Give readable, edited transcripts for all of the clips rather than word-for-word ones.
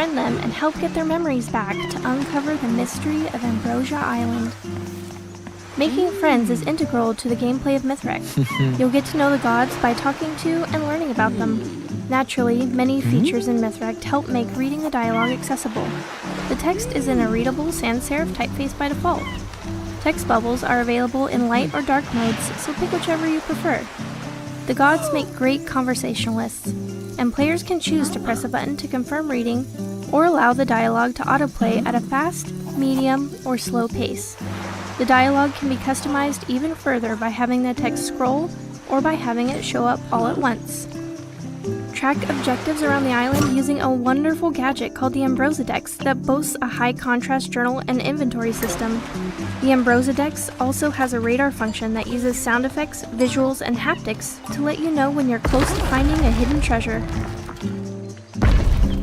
befriend them and help get their memories back to uncover the mystery of Ambrosia Island. Making friends is integral to the gameplay of Mythwreck. You'll get to know the gods by talking to and learning about them. Naturally, many features in Mythwreck help make reading the dialogue accessible. The text is in a readable sans serif typeface by default. Text bubbles are available in light or dark modes, so pick whichever you prefer. The gods make great conversationalists, and players can choose to press a button to confirm reading or allow the dialogue to autoplay at a fast, medium, or slow pace. The dialogue can be customized even further by having the text scroll or by having it show up all at once. Track objectives around the island using a wonderful gadget called the Ambrosia that boasts a high-contrast journal and inventory system. The Ambrosia also has a radar function that uses sound effects, visuals, and haptics to let you know when you're close to finding a hidden treasure.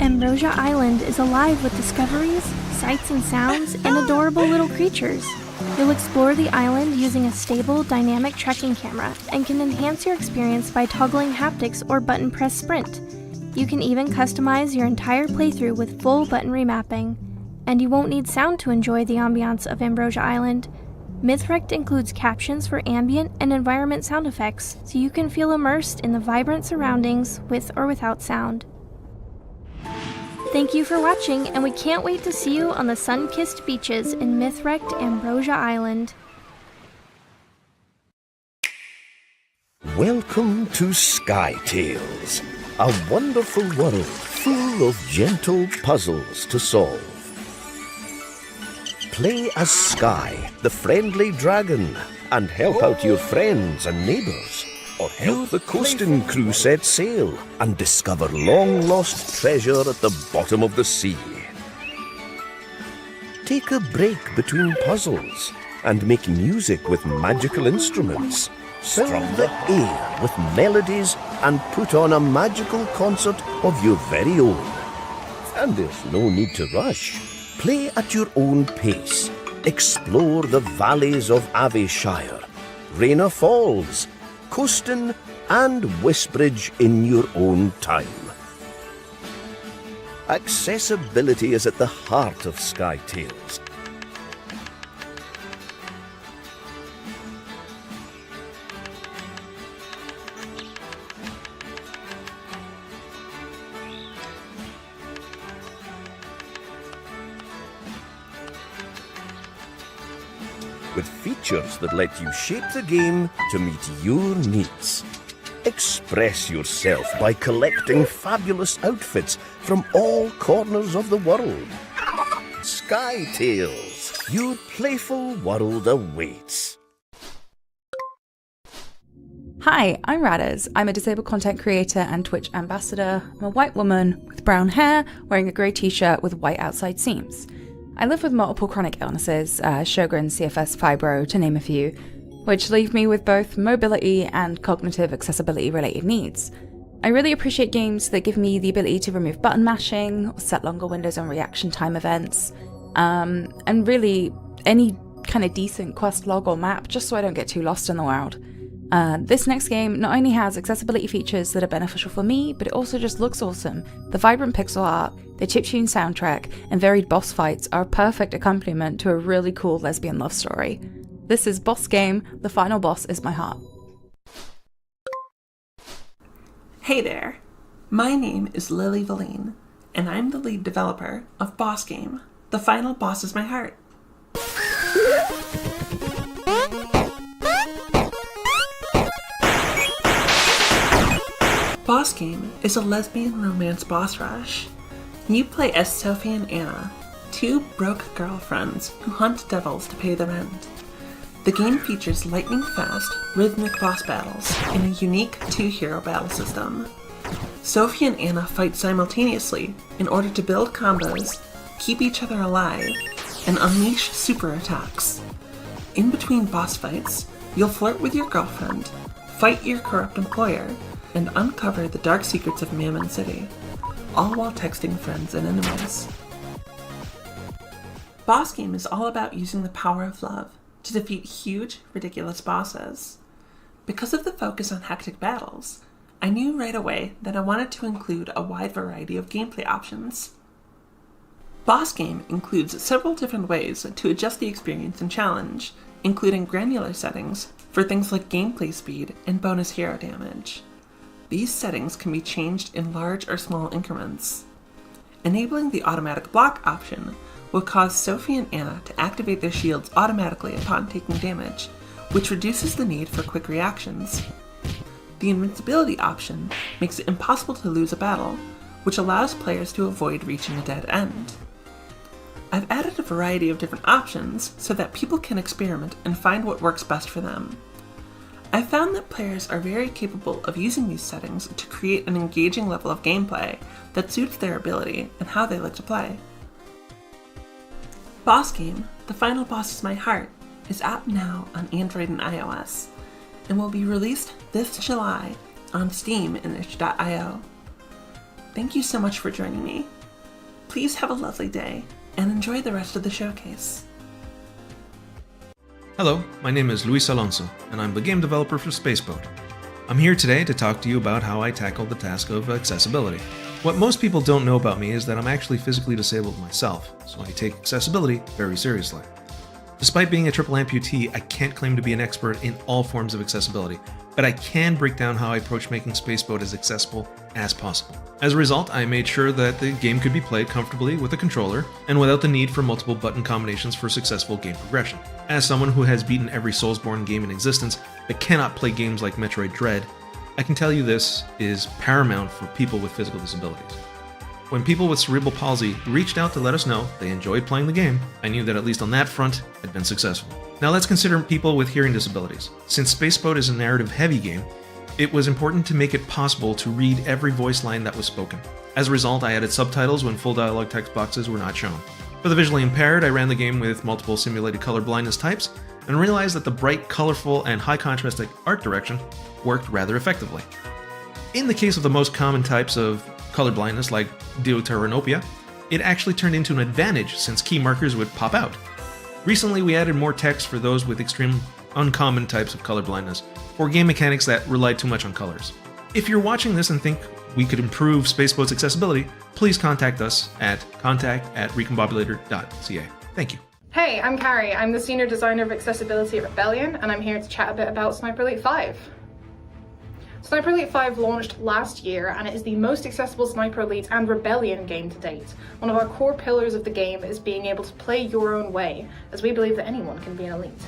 Ambrosia Island is alive with discoveries, sights and sounds, and adorable little creatures. You'll explore the island using a stable, dynamic tracking camera and can enhance your experience by toggling haptics or button press sprint. You can even customize your entire playthrough with full button remapping. And you won't need sound to enjoy the ambiance of Ambrosia Island. Mythwreck includes captions for ambient and environment sound effects, so you can feel immersed in the vibrant surroundings with or without sound. Thank you for watching, and we can't wait to see you on the sun-kissed beaches in Mythwrecked Ambrosia Island. Welcome to Sky Tales, a wonderful world full of gentle puzzles to solve. Play as Sky, the friendly dragon, and help out your friends and neighbours. Or help the coasting crew set sail and discover long-lost treasure at the bottom of the sea. Take a break between puzzles and make music with magical instruments. Strum the air with melodies and put on a magical concert of your very own. And there's no need to rush. Play at your own pace. Explore the valleys of Avishire, Raina Falls, Coaston and Wisbridge in your own time. Accessibility is at the heart of Sky Tales. With features that let you shape the game to meet your needs. Express yourself by collecting fabulous outfits from all corners of the world. Sky Tales, your playful world awaits. Hi, I'm Radaz. I'm a disabled content creator and Twitch ambassador. I'm a white woman with brown hair, wearing a grey t-shirt with white outside seams. I live with multiple chronic illnesses, Sjogren's, CFS, fibro, to name a few, which leave me with both mobility and cognitive accessibility related needs. I really appreciate games that give me the ability to remove button mashing, or set longer windows on reaction time events, and really any kind of decent quest log or map, just so I don't get too lost in the world. This next game not only has accessibility features that are beneficial for me, but it also just looks awesome. The vibrant pixel art, the chiptune soundtrack, and varied boss fights are a perfect accompaniment to a really cool lesbian love story. This is Boss Game, the final boss is my heart. Hey there, my name is Lily Valine, and I'm the lead developer of Boss Game, the final boss is my heart. Boss Game is a lesbian romance boss rush. You play as Sophie and Anna, two broke girlfriends who hunt devils to pay the rent. The game features lightning-fast, rhythmic boss battles in a unique two-hero battle system. Sophie and Anna fight simultaneously in order to build combos, keep each other alive, and unleash super attacks. In between boss fights, you'll flirt with your girlfriend, fight your corrupt employer, and uncover the dark secrets of Mammon City, all while texting friends and enemies. Boss Game is all about using the power of love to defeat huge, ridiculous bosses. Because of the focus on hectic battles, I knew right away that I wanted to include a wide variety of gameplay options. Boss Game includes several different ways to adjust the experience and challenge, including granular settings for things like gameplay speed and bonus hero damage. These settings can be changed in large or small increments. Enabling the automatic block option will cause Sophie and Anna to activate their shields automatically upon taking damage, which reduces the need for quick reactions. The invincibility option makes it impossible to lose a battle, which allows players to avoid reaching a dead end. I've added a variety of different options so that people can experiment and find what works best for them. I've found that players are very capable of using these settings to create an engaging level of gameplay that suits their ability and how they like to play. Boss Game, The Final Boss is My Heart, is out now on Android and iOS, and will be released this July on Steam and itch.io. Thank you so much for joining me. Please have a lovely day, and enjoy the rest of the showcase. Hello, my name is Luis Alonso, and I'm the game developer for Spaceboat. I'm here today to talk to you about how I tackled the task of accessibility. What most people don't know about me is that I'm actually physically disabled myself, so I take accessibility very seriously. Despite being a triple amputee, I can't claim to be an expert in all forms of accessibility, but I can break down how I approach making Spaceboat as accessible as possible. As a result, I made sure that the game could be played comfortably with a controller and without the need for multiple button combinations for successful game progression. As someone who has beaten every Soulsborne game in existence but cannot play games like Metroid Dread, I can tell you this is paramount for people with physical disabilities. When people with cerebral palsy reached out to let us know they enjoyed playing the game, I knew that at least on that front, I'd been successful. Now let's consider people with hearing disabilities. Since Spaceboat is a narrative-heavy game, it was important to make it possible to read every voice line that was spoken. As a result, I added subtitles when full dialogue text boxes were not shown. For the visually impaired, I ran the game with multiple simulated color blindness types, and realized that the bright, colorful, and high-contrast art direction worked rather effectively. In the case of the most common types of color blindness, like deuteranopia, it actually turned into an advantage since key markers would pop out. Recently, we added more text for those with extreme uncommon types of color blindness, or game mechanics that rely too much on colors. If you're watching this and think we could improve Spaceboat's accessibility, please contact us at contact@recombobulator.ca. Thank you. Hey, I'm Carrie. I'm the Senior Designer of Accessibility at Rebellion, and I'm here to chat a bit about Sniper Elite 5. Sniper Elite 5 launched last year, and it is the most accessible Sniper Elite and Rebellion game to date. One of our core pillars of the game is being able to play your own way, as we believe that anyone can be an elite.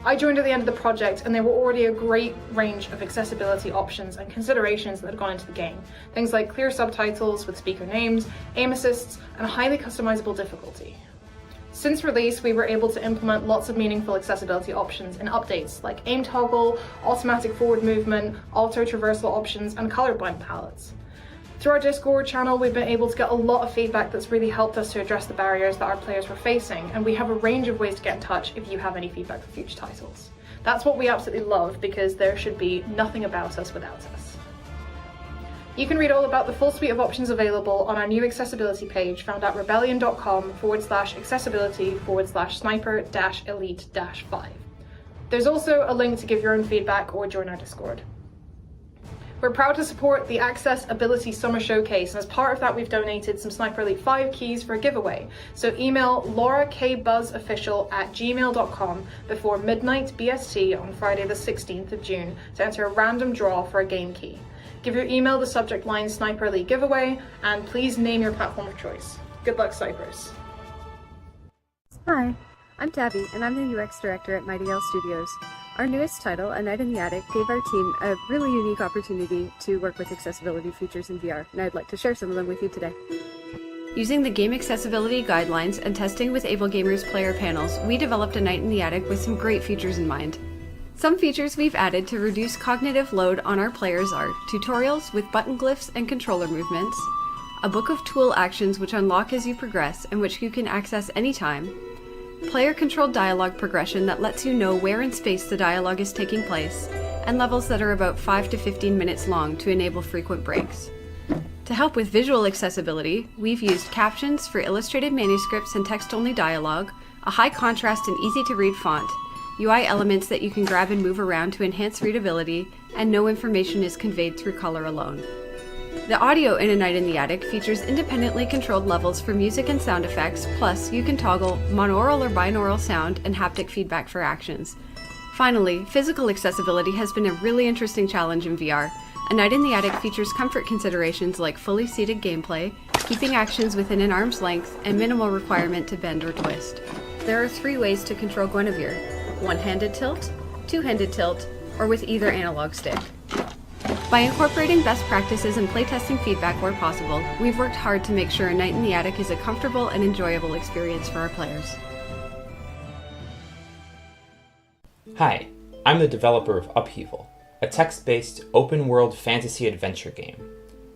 I joined at the end of the project, and there were already a great range of accessibility options and considerations that had gone into the game. Things like clear subtitles with speaker names, aim assists, and a highly customizable difficulty. Since release, we were able to implement lots of meaningful accessibility options in updates like aim toggle, automatic forward movement, auto traversal options, and colorblind palettes. Through our Discord channel, we've been able to get a lot of feedback that's really helped us to address the barriers that our players were facing, and we have a range of ways to get in touch if you have any feedback for future titles. That's what we absolutely love, because there should be nothing about us without us. You can read all about the full suite of options available on our new accessibility page found at rebellion.com/accessibility/sniper-elite-5. There's also a link to give your own feedback or join our Discord. We're proud to support the Accessibility Summer Showcase, and as part of that we've donated some Sniper Elite 5 keys for a giveaway. So email laurakbuzzofficial@gmail.com before midnight BST on Friday the 16th of June to enter a random draw for a game key. Give your email the subject line Sniper Elite Giveaway, and please name your platform of choice. Good luck, Snipers. Hi, I'm Tabby, and I'm the UX Director at Mighty Owl Studios. Our newest title, A Night in the Attic, gave our team a really unique opportunity to work with accessibility features in VR, and I'd like to share some of them with you today. Using the game accessibility guidelines and testing with Able Gamers player panels, we developed A Night in the Attic with some great features in mind. Some features we've added to reduce cognitive load on our players are tutorials with button glyphs and controller movements, a book of tool actions which unlock as you progress and which you can access anytime, player-controlled dialogue progression that lets you know where in space the dialogue is taking place, and levels that are about 5 to 15 minutes long to enable frequent breaks. To help with visual accessibility, we've used captions for illustrated manuscripts and text-only dialogue, a high-contrast and easy-to-read font, UI elements that you can grab and move around to enhance readability, and no information is conveyed through color alone. The audio in A Night in the Attic features independently controlled levels for music and sound effects, plus you can toggle monaural or binaural sound and haptic feedback for actions. Finally, physical accessibility has been a really interesting challenge in VR. A Night in the Attic features comfort considerations like fully seated gameplay, keeping actions within an arm's length, and minimal requirement to bend or twist. There are 3 ways to control Guinevere: one-handed tilt, two-handed tilt, or with either analog stick. By incorporating best practices and playtesting feedback where possible, we've worked hard to make sure A Night in the Attic is a comfortable and enjoyable experience for our players. Hi, I'm the developer of Upheaval, a text-based, open-world fantasy adventure game.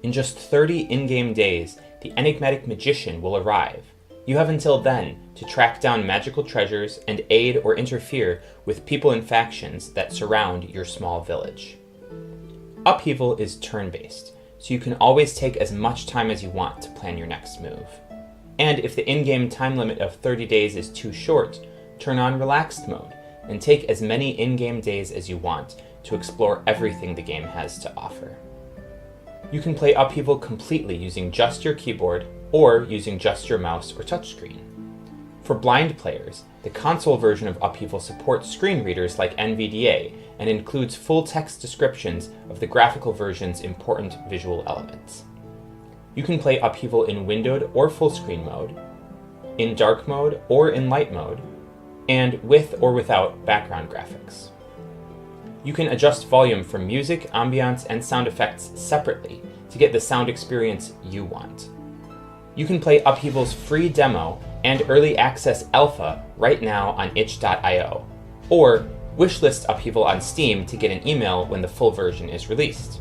In just 30 in-game days, the enigmatic magician will arrive. You have until then to track down magical treasures and aid or interfere with people and factions that surround your small village. Upheaval is turn-based, so you can always take as much time as you want to plan your next move. And if the in-game time limit of 30 days is too short, turn on Relaxed mode and take as many in-game days as you want to explore everything the game has to offer. You can play Upheaval completely using just your keyboard or using just your mouse or touchscreen. For blind players, the console version of Upheaval supports screen readers like NVDA and includes full text descriptions of the graphical version's important visual elements. You can play Upheaval in windowed or full screen mode, in dark mode or in light mode, and with or without background graphics. You can adjust volume for music, ambiance, and sound effects separately to get the sound experience you want. You can play Upheaval's free demo and early access alpha right now on itch.io, or wishlist Upheaval on Steam to get an email when the full version is released.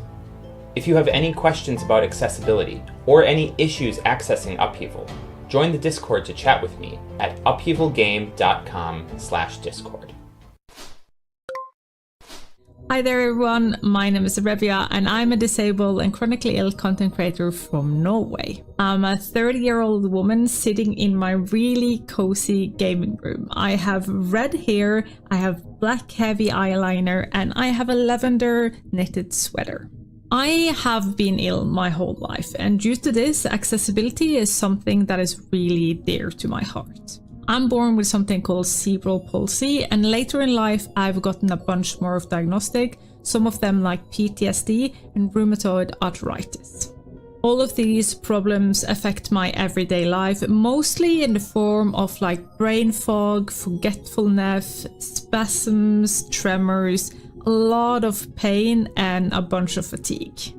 If you have any questions about accessibility or any issues accessing Upheaval, join the Discord to chat with me at upheavalgame.com/discord. Hi there everyone, my name is Rebia and I'm a disabled and chronically ill content creator from Norway. I'm a 30-year-old woman sitting in my really cozy gaming room. I have red hair, I have black heavy eyeliner, and I have a lavender knitted sweater. I have been ill my whole life, and due to this, accessibility is something that is really dear to my heart. I'm born with something called cerebral palsy, and later in life I've gotten a bunch more of diagnostic, some of them like PTSD and rheumatoid arthritis. All of these problems affect my everyday life, mostly in the form of like brain fog, forgetfulness, spasms, tremors, a lot of pain, and a bunch of fatigue.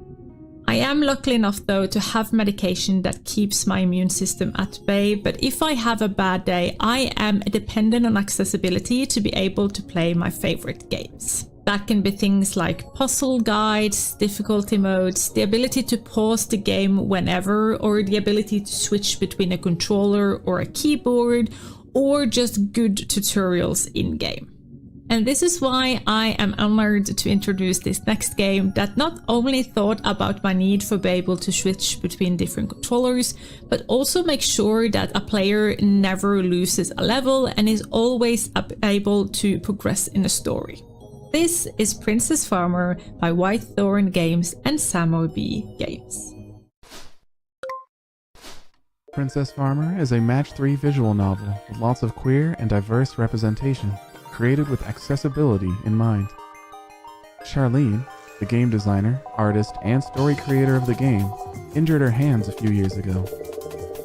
I am lucky enough though to have medication that keeps my immune system at bay, but if I have a bad day, I am dependent on accessibility to be able to play my favorite games. That can be things like puzzle guides, difficulty modes, the ability to pause the game whenever, or the ability to switch between a controller or a keyboard, or just good tutorials in-game. And this is why I am honored to introduce this next game that not only thought about my need for being able to switch between different controllers, but also make sure that a player never loses a level and is always able to progress in the story. This is Princess Farmer by Whitethorn Games and Samoy Games. Princess Farmer is a match-3 visual novel with lots of queer and diverse representation, created with accessibility in mind. Charlene, the game designer, artist, and story creator of the game, injured her hands a few years ago.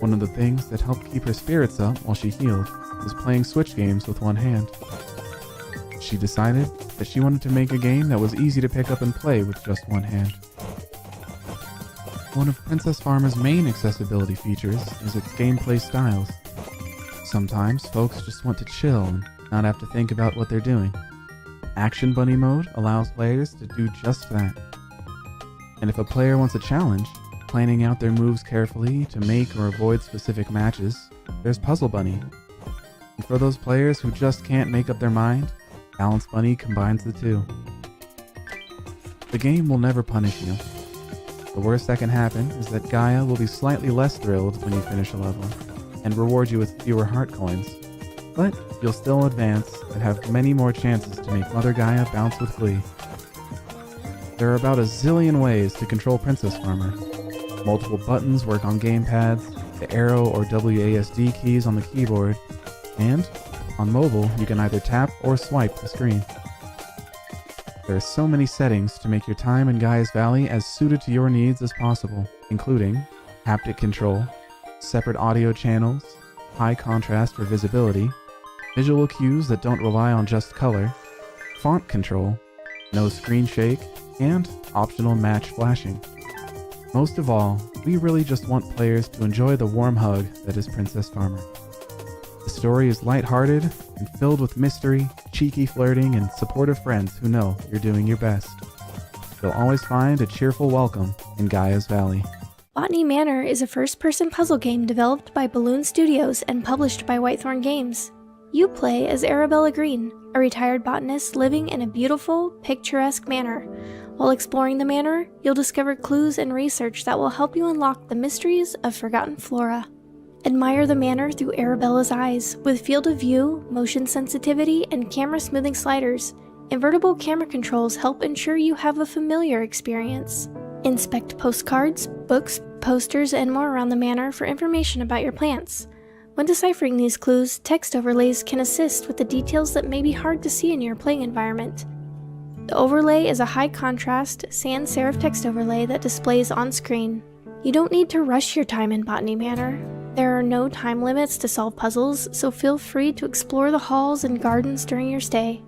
One of the things that helped keep her spirits up while she healed was playing Switch games with one hand. She decided that she wanted to make a game that was easy to pick up and play with just one hand. One of Princess Farmer's main accessibility features is its gameplay styles. Sometimes folks just want to chill and not have to think about what they're doing. Action Bunny mode allows players to do just that. And if a player wants a challenge, planning out their moves carefully to make or avoid specific matches, there's Puzzle Bunny. And for those players who just can't make up their mind, Balance Bunny combines the two. The game will never punish you. The worst that can happen is that Gaia will be slightly less thrilled when you finish a level, and reward you with fewer heart coins. But you'll still advance and have many more chances to make Mother Gaia bounce with glee. There are about a zillion ways to control Princess Farmer, Multiple buttons work on gamepads, the arrow or WASD keys on the keyboard, and on mobile, you can either tap or swipe the screen. There are so many settings to make your time in Gaia's Valley as suited to your needs as possible, including haptic control, separate audio channels, high contrast for visibility, visual cues that don't rely on just color, font control, no screen shake, and optional match flashing. Most of all, we really just want players to enjoy the warm hug that is Princess Farmer. The story is lighthearted and filled with mystery, cheeky flirting, and supportive friends who know you're doing your best. You'll always find a cheerful welcome in Gaia's Valley. Botany Manor is a first-person puzzle game developed by Balloon Studios and published by Whitethorn Games. You play as Arabella Green, a retired botanist living in a beautiful, picturesque manor. While exploring the manor, you'll discover clues and research that will help you unlock the mysteries of forgotten flora. Admire the manor through Arabella's eyes, with field of view, motion sensitivity, and camera smoothing sliders. Invertible camera controls help ensure you have a familiar experience. Inspect postcards, books, posters, and more around the manor for information about your plants. When deciphering these clues, text overlays can assist with the details that may be hard to see in your playing environment. The overlay is a high-contrast, sans serif text overlay that displays on screen. You don't need to rush your time in Botany Manor. There are no time limits to solve puzzles, so feel free to explore the halls and gardens during your stay.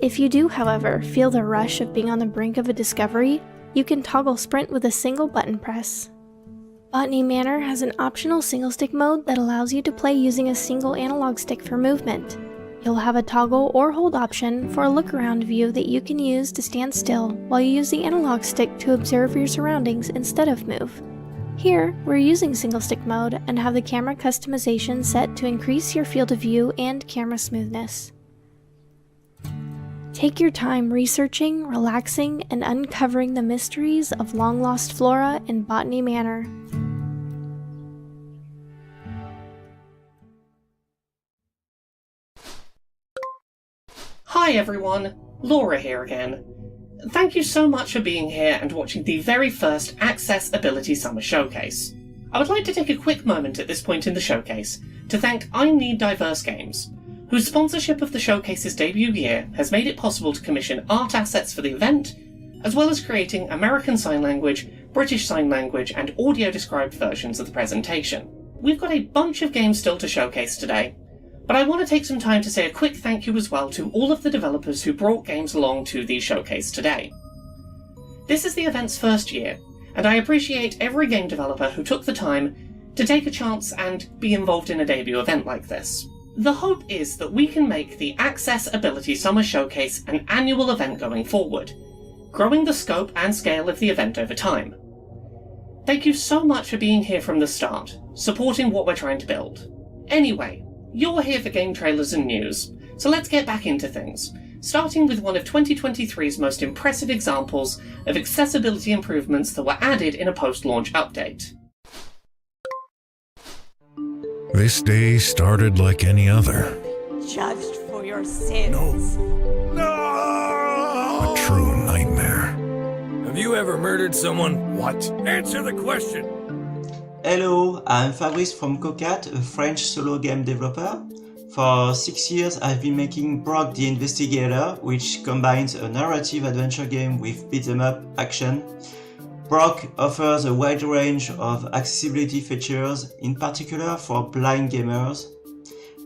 If you do, however, feel the rush of being on the brink of a discovery, you can toggle sprint with a single button press. Botany Manor has an optional single-stick mode that allows you to play using a single analog stick for movement. You'll have a toggle or hold option for a look-around view that you can use to stand still while you use the analog stick to observe your surroundings instead of move. Here, we're using single-stick mode and have the camera customization set to increase your field of view and camera smoothness. Take your time researching, relaxing, and uncovering the mysteries of long-lost flora in Botany Manor. Hi everyone, Laura here again. Thank you so much for being here and watching the very first Accessibility Summer Showcase. I would like to take a quick moment at this point in the showcase to thank I Need Diverse Games, whose sponsorship of the showcase's debut year has made it possible to commission art assets for the event, as well as creating American Sign Language, British Sign Language, and audio-described versions of the presentation. We've got a bunch of games still to showcase today, but I want to take some time to say a quick thank you as well to all of the developers who brought games along to the showcase today. This is the event's first year, and I appreciate every game developer who took the time to take a chance and be involved in a debut event like this. The hope is that we can make the Accessibility Summer Showcase an annual event going forward, growing the scope and scale of the event over time. Thank you so much for being here from the start, supporting what we're trying to build. Anyway, you're here for game trailers and news, so let's get back into things, starting with one of 2023's most impressive examples of accessibility improvements that were added in a post-launch update. This day started like any other. Judged for your sins. A true nightmare. Have you ever murdered someone? What? Answer the question! Hello, I'm Fabrice from Cocat, a French solo game developer. For 6 years I've been making Brock the Investigator, which combines a narrative adventure game with beat-em-up action. Brock offers a wide range of accessibility features, in particular for blind gamers.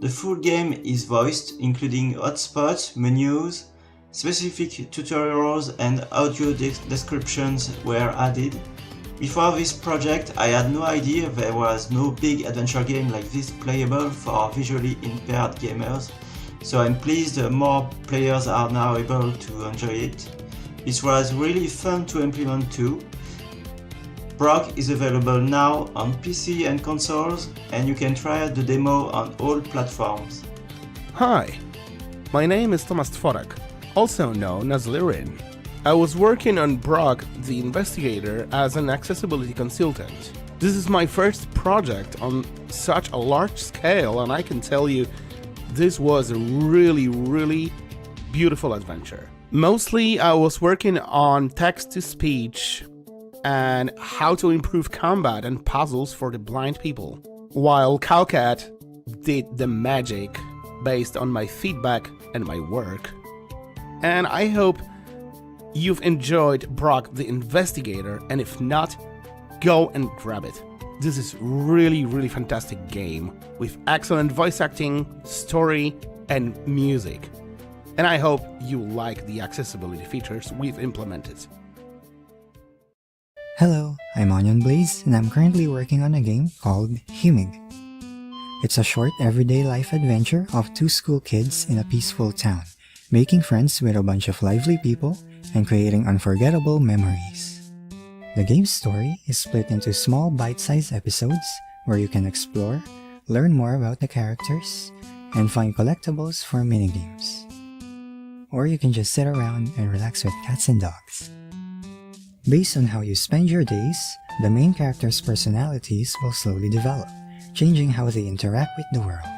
The full game is voiced, including hotspots, menus, specific tutorials and audio descriptions were added. Before this project, I had no idea there was no big adventure game like this playable for visually impaired gamers, so I'm pleased more players are now able to enjoy it. This was really fun to implement too. Brock is available now on PC and consoles, and you can try out the demo on all platforms. Hi, my name is Tomasz Tworek, also known as Lirin. I was working on Brock the Investigator as an accessibility consultant. This is my first project on such a large scale, and I can tell you this was a really beautiful adventure. Mostly I was working on text-to-speech and how to improve combat and puzzles for the blind people, while Cowcat did the magic based on my feedback and my work. And I hope you've enjoyed Brock the Investigator, and if not, go and grab it. This is really fantastic game with excellent voice acting, story, and music. And I hope you like the accessibility features we've implemented. Hello, I'm Onion Blaze, and I'm currently working on a game called Humig. It's a short everyday life adventure of two school kids in a peaceful town, making friends with a bunch of lively people and creating unforgettable memories. The game's story is split into small bite-sized episodes where you can explore, learn more about the characters, and find collectibles for minigames. Or you can just sit around and relax with cats and dogs. Based on how you spend your days, the main characters' personalities will slowly develop, changing how they interact with the world.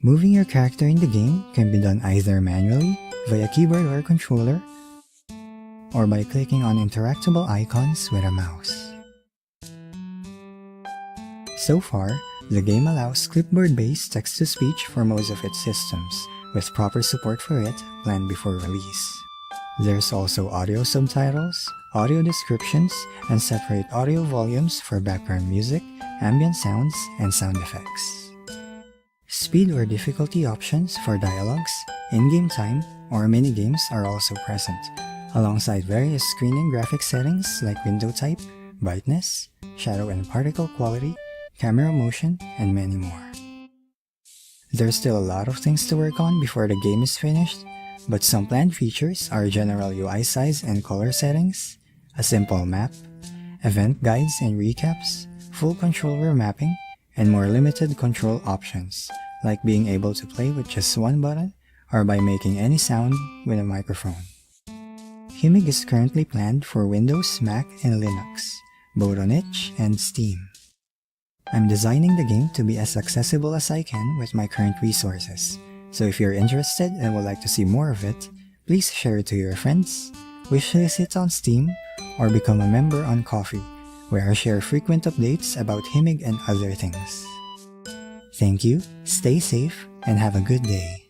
Moving your character in the game can be done either manually, via keyboard or controller, or by clicking on interactable icons with a mouse. So far, the game allows clipboard-based text-to-speech for most of its systems, with proper support for it planned before release. There's also audio subtitles, audio descriptions, and separate audio volumes for background music, ambient sounds, and sound effects. Speed or difficulty options for dialogues, in-game time, or minigames are also present, alongside various screen and graphic settings like window type, brightness, shadow and particle quality, camera motion, and many more. There's still a lot of things to work on before the game is finished, but some planned features are general UI size and color settings, a simple map, event guides and recaps, full controller mapping, and more limited control options, like being able to play with just one button or by making any sound with a microphone. Humig is currently planned for Windows, Mac, and Linux, both on itch and Steam. I'm designing the game to be as accessible as I can with my current resources, so if you're interested and would like to see more of it, please share it to your friends, wishlist it on Steam, or become a member on Ko-fi, where I share frequent updates about Humig and other things. Thank you, stay safe, and have a good day.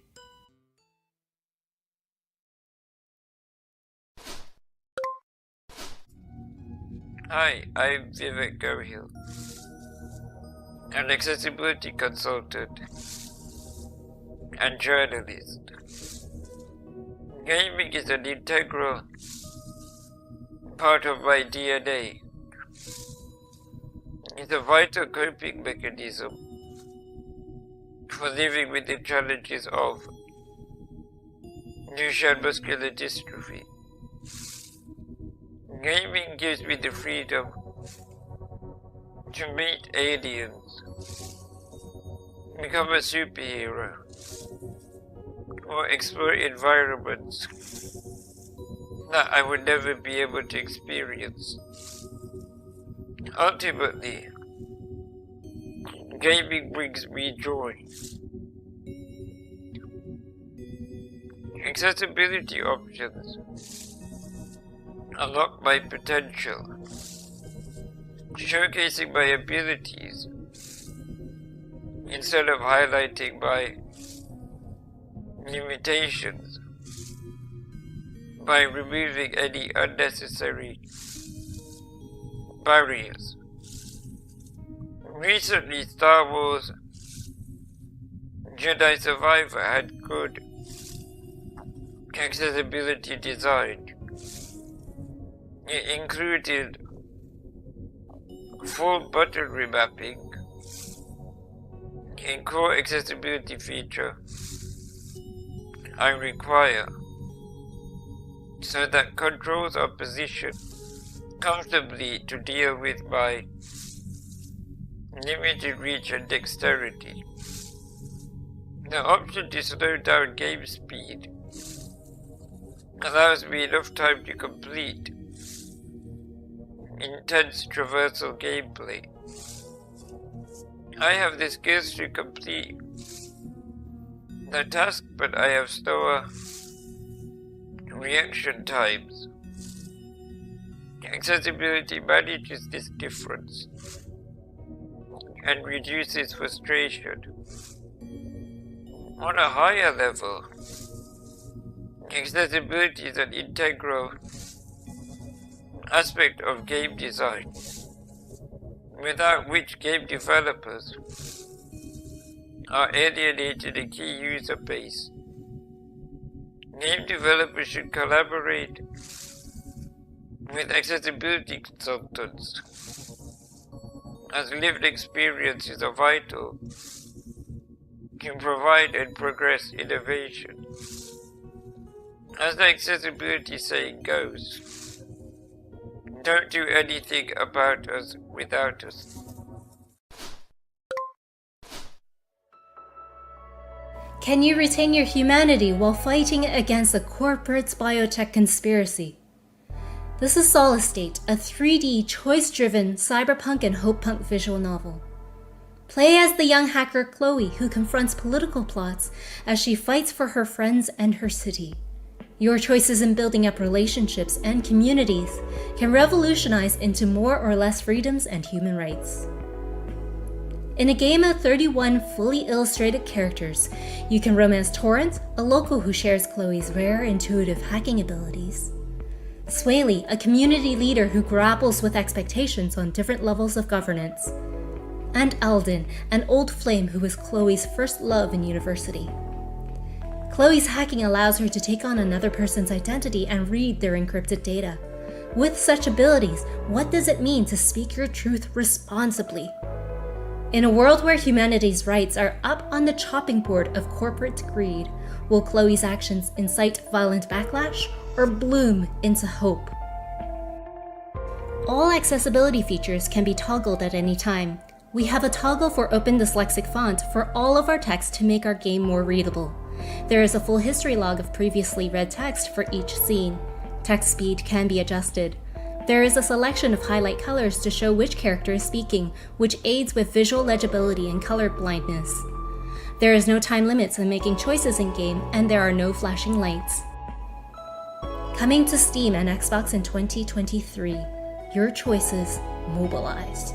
Hi, I'm Vivek Garhill, an accessibility consultant and journalist. Gaming is an integral part of my DNA. It's a vital coping mechanism for living with the challenges of Duchenne muscular dystrophy. Gaming gives me the freedom to meet aliens, become a superhero, or explore environments that I would never be able to experience. Ultimately, gaming brings me joy. Accessibility options unlock my potential, showcasing my abilities instead of highlighting my limitations by removing any unnecessary barriers. Recently, Star Wars Jedi Survivor had good accessibility design. It included full button remapping, a core accessibility feature I require so that controls are positioned comfortably to deal with my limited reach and dexterity. The option to slow down game speed allows me enough time to complete intense traversal gameplay. I have the skills to complete the task, but I have slower reaction times. Accessibility manages this difference and reduces frustration. On a higher level, accessibility is an integral aspect of game design, without which game developers are alienating a key user base. Game developers should collaborate with accessibility consultants, as lived experiences are vital to provide and progress innovation. As the accessibility saying goes, don't do anything about us without us. Can you retain your humanity while fighting against a corporate biotech conspiracy? This is Solid State, a 3D, choice-driven, cyberpunk and hope-punk visual novel. Play as the young hacker Chloe, who confronts political plots as she fights for her friends and her city. Your choices in building up relationships and communities can revolutionize into more or less freedoms and human rights. In a game of 31 fully illustrated characters, you can romance Torrent, a local who shares Chloe's rare intuitive hacking abilities. Swaley, a community leader who grapples with expectations on different levels of governance. And Alden, an old flame who was Chloe's first love in university. Chloe's hacking allows her to take on another person's identity and read their encrypted data. With such abilities, what does it mean to speak your truth responsibly? In a world where humanity's rights are up on the chopping board of corporate greed, will Chloe's actions incite violent backlash or bloom into hope? All accessibility features can be toggled at any time. We have a toggle for open dyslexic font for all of our text to make our game more readable. There is a full history log of previously read text for each scene. Text speed can be adjusted. There is a selection of highlight colors to show which character is speaking, which aids with visual legibility and color blindness. There is no time limits on making choices in-game, and there are no flashing lights. Coming to Steam and Xbox in 2023, your choices mobilized.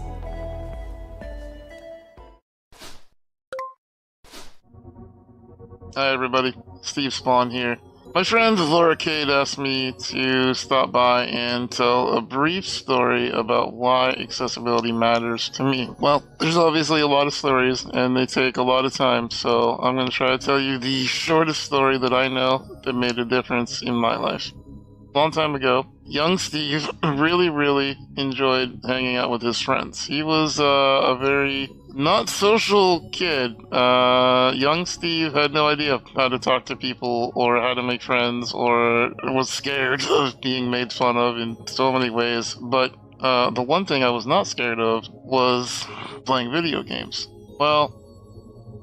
Hi everybody, Steve Spawn here. My friend Laura Cade asked me to stop by and tell a brief story about why accessibility matters to me. Well, there's obviously a lot of stories and they take a lot of time, so I'm going to try to tell you the shortest story that I know that made a difference in my life. A long time ago, young Steve really enjoyed hanging out with his friends. He was a very not social kid. Young Steve had no idea how to talk to people or how to make friends, or was scared of being made fun of in so many ways. But the one thing I was not scared of was playing video games. Well,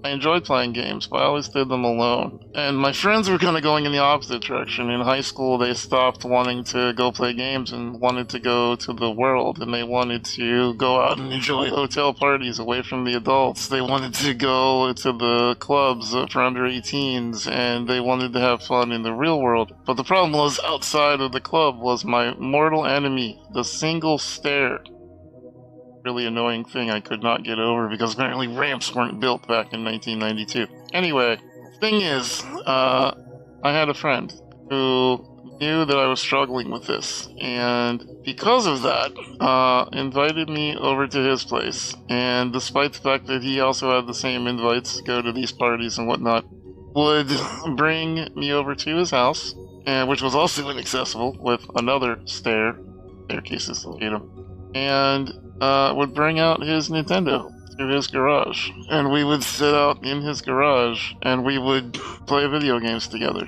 I enjoyed playing games, but I always did them alone. And my friends were kind of going in the opposite direction. In high school, they stopped wanting to go play games and wanted to go to the world, and they wanted to go out and enjoy hotel parties away from the adults. They wanted to go to the clubs for under 18s, and they wanted to have fun in the real world. But the problem was, outside of the club was my mortal enemy, the single stare. Really annoying thing I could not get over because apparently ramps weren't built back in 1992. Anyway, thing is, I had a friend who knew that I was struggling with this, and because of that, invited me over to his place. And despite the fact that he also had the same invites to go to these parties and whatnot, would bring me over to his house, which was also inaccessible with another staircases, and would bring out his Nintendo to his garage, and we would sit out in his garage and we would play video games together.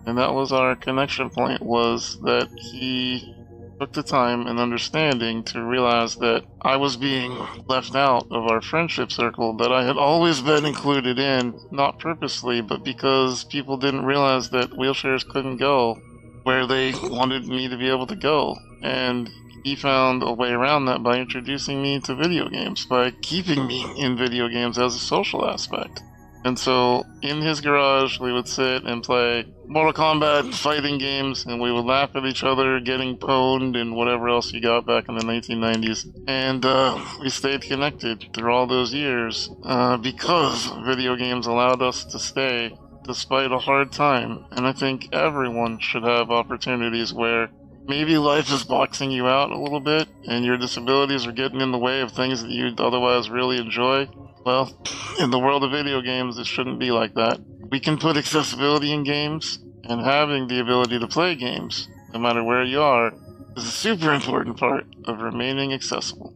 And that was our connection point, was that he took the time and understanding to realize that I was being left out of our friendship circle that I had always been included in, not purposely, but because people didn't realize that wheelchairs couldn't go where they wanted me to be able to go. And he found a way around that by introducing me to video games, by keeping me in video games as a social aspect. And so in his garage, we would sit and play Mortal Kombat fighting games, and we would laugh at each other getting pwned and whatever else you got back in the 1990s. And we stayed connected through all those years because video games allowed us to stay despite a hard time. And I think everyone should have opportunities where maybe life is boxing you out a little bit and your disabilities are getting in the way of things that you'd otherwise really enjoy. Well, in the world of video games, it shouldn't be like that. We can put accessibility in games, and having the ability to play games, no matter where you are, is a super important part of remaining accessible.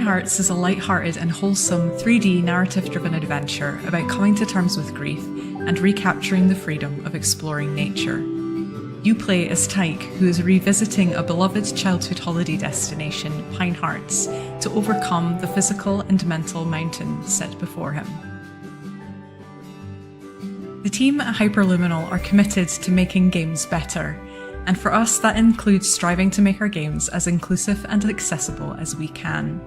Hearts is a light-hearted and wholesome 3D narrative-driven adventure about coming to terms with grief and recapturing the freedom of exploring nature. You play as Tyke, who is revisiting a beloved childhood holiday destination, Pine Hearts, to overcome the physical and mental mountain set before him. The team at Hyperluminal are committed to making games better, and for us that includes striving to make our games as inclusive and accessible as we can.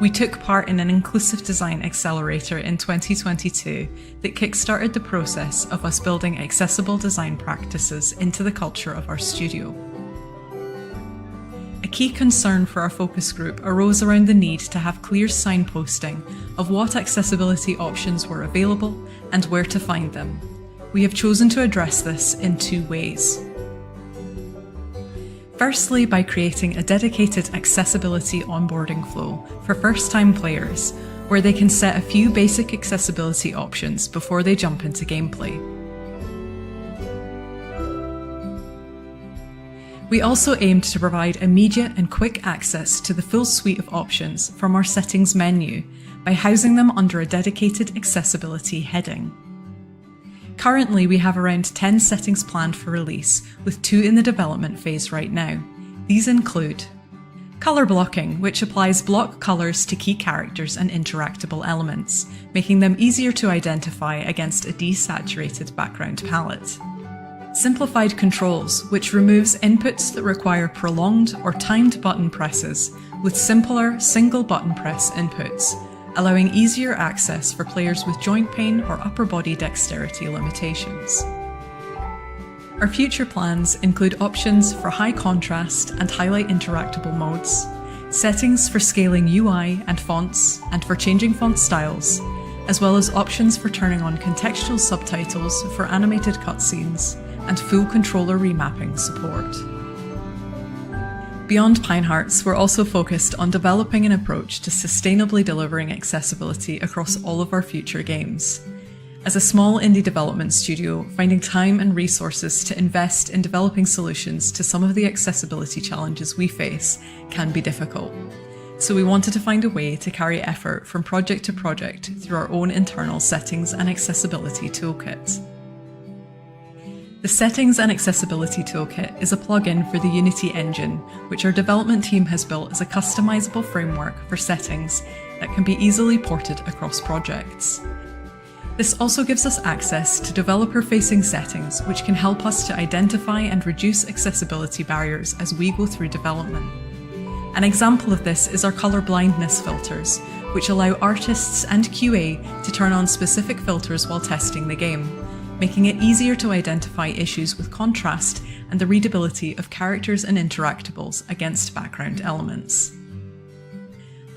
We took part in an inclusive design accelerator in 2022 that kickstarted the process of us building accessible design practices into the culture of our studio. A key concern for our focus group arose around the need to have clear signposting of what accessibility options were available and where to find them. We have chosen to address this in two ways. Firstly, by creating a dedicated accessibility onboarding flow for first-time players, where they can set a few basic accessibility options before they jump into gameplay. We also aimed to provide immediate and quick access to the full suite of options from our settings menu by housing them under a dedicated accessibility heading. Currently, we have around 10 settings planned for release, with 2 in the development phase right now. These include color blocking, which applies block colors to key characters and interactable elements, making them easier to identify against a desaturated background palette. Simplified controls, which removes inputs that require prolonged or timed button presses with simpler single button press inputs, allowing easier access for players with joint pain or upper body dexterity limitations. Our future plans include options for high contrast and highlight interactable modes, settings for scaling UI and fonts and for changing font styles, as well as options for turning on contextual subtitles for animated cutscenes and full controller remapping support. Beyond Pine Hearts, we're also focused on developing an approach to sustainably delivering accessibility across all of our future games. As a small indie development studio, finding time and resources to invest in developing solutions to some of the accessibility challenges we face can be difficult. So we wanted to find a way to carry effort from project to project through our own internal settings and accessibility toolkit. The Settings and Accessibility Toolkit is a plugin for the Unity engine, which our development team has built as a customizable framework for settings that can be easily ported across projects. This also gives us access to developer-facing settings, which can help us to identify and reduce accessibility barriers as we go through development. An example of this is our color blindness filters, which allow artists and QA to turn on specific filters while testing the game, making it easier to identify issues with contrast and the readability of characters and interactables against background elements.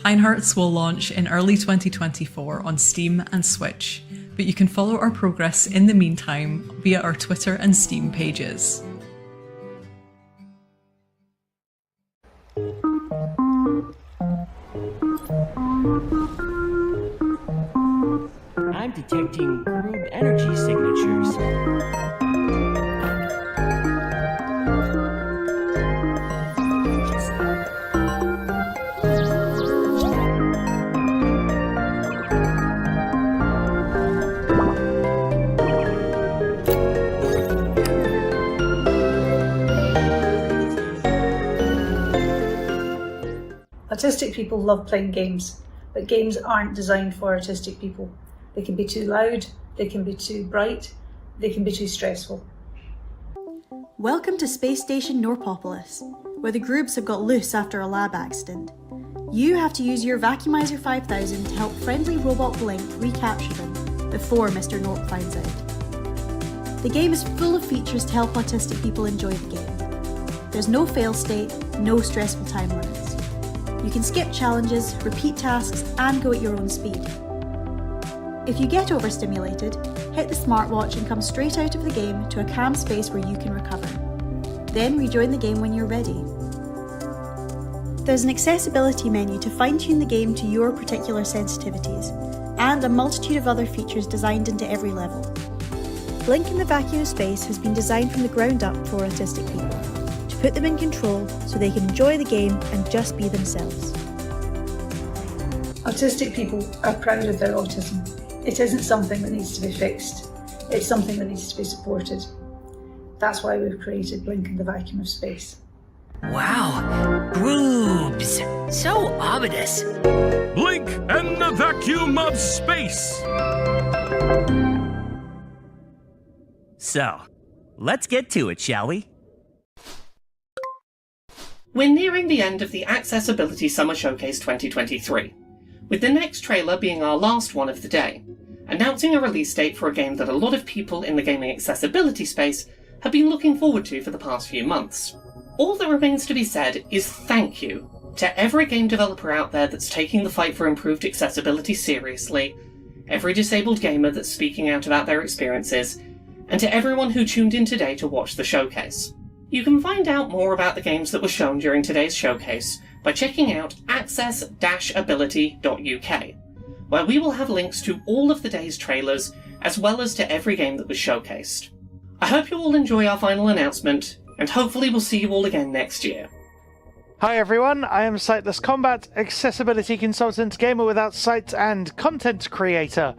Pine Hearts will launch in early 2024 on Steam and Switch, but you can follow our progress in the meantime via our Twitter and Steam pages. I'm detecting crude energy signatures. Autistic people love playing games, but games aren't designed for autistic people. They can be too loud, they can be too bright, they can be too stressful. Welcome to Space Station Norpopolis, where the groups have got loose after a lab accident. You have to use your Vacuumizer 5000 to help friendly robot Blink recapture them before Mr. Norp finds out. The game is full of features to help autistic people enjoy the game. There's no fail state, no stressful time limits. You can skip challenges, repeat tasks, and go at your own speed. If you get overstimulated, hit the smartwatch and come straight out of the game to a calm space where you can recover. Then rejoin the game when you're ready. There's an accessibility menu to fine-tune the game to your particular sensitivities, and a multitude of other features designed into every level. Blink in the Vacuum Space has been designed from the ground up for autistic people, to put them in control so they can enjoy the game and just be themselves. Autistic people are proud of their autism. It isn't something that needs to be fixed. It's something that needs to be supported. That's why we've created Blink in the Vacuum of Space. Wow, boobs. So ominous. Blink and the vacuum of space. So, let's get to it, shall we? We're nearing the end of the Accessibility Summer Showcase 2023, with the next trailer being our last one of the day, announcing a release date for a game that a lot of people in the gaming accessibility space have been looking forward to for the past few months. All that remains to be said is thank you to every game developer out there that's taking the fight for improved accessibility seriously, every disabled gamer that's speaking out about their experiences, and to everyone who tuned in today to watch the showcase. You can find out more about the games that were shown during today's showcase by checking out access-ability.uk, where we will have links to all of the day's trailers as well as to every game that was showcased. I hope you all enjoy our final announcement, and hopefully we'll see you all again next year. Hi everyone, I am Sightless Combat, accessibility consultant, gamer without sight, and content creator.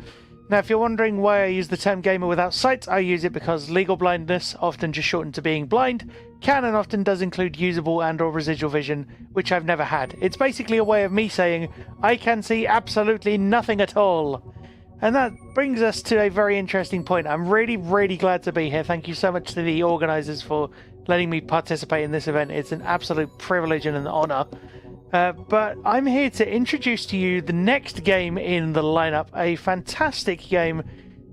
Now if you're wondering why I use the term gamer without sight, I use it because legal blindness, often just shortened to being blind, can and often does include usable and or residual vision, which I've never had. It's basically a way of me saying, I can see absolutely nothing at all. And that brings us to a very interesting point. I'm really glad to be here. Thank you so much to the organisers for letting me participate in this event. It's an absolute privilege and an honour. But I'm here to introduce to you the next game in the lineup, a fantastic game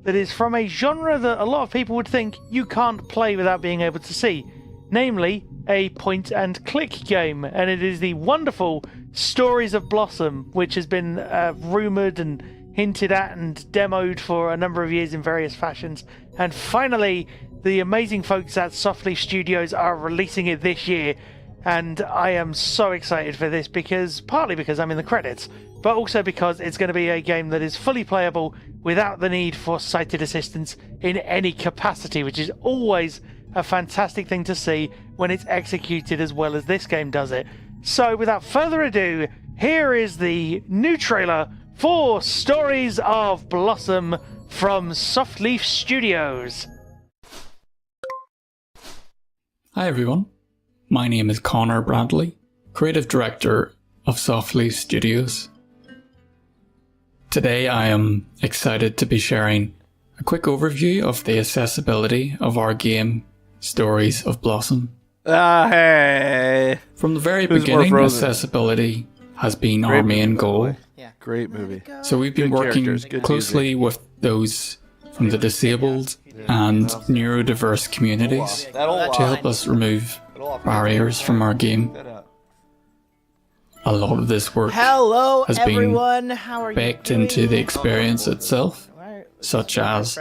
that is from a genre that a lot of people would think you can't play without being able to see, namely a point-and-click game, and it is the wonderful Stories of Blossom, which has been rumoured and hinted at and demoed for a number of years in various fashions, and finally the amazing folks at Softleaf Studios are releasing it this year. And I am so excited for this, partly because I'm in the credits, but also because it's going to be a game that is fully playable without the need for sighted assistance in any capacity, which is always a fantastic thing to see when it's executed as well as this game does it. So without further ado, here is the new trailer for Stories of Blossom from Softleaf Studios. Hi everyone. My name is Connor Bradley, Creative Director of Softleaf Studios. Today I am excited to be sharing a quick overview of the accessibility of our game, Stories of Blossom. Hey! From the very beginning, accessibility has been our main goal. Yeah. Great movie. So we've been working closely with those from the disabled and neurodiverse communities to help us remove barriers from our game. A lot of this work has been baked into the experience itself, such as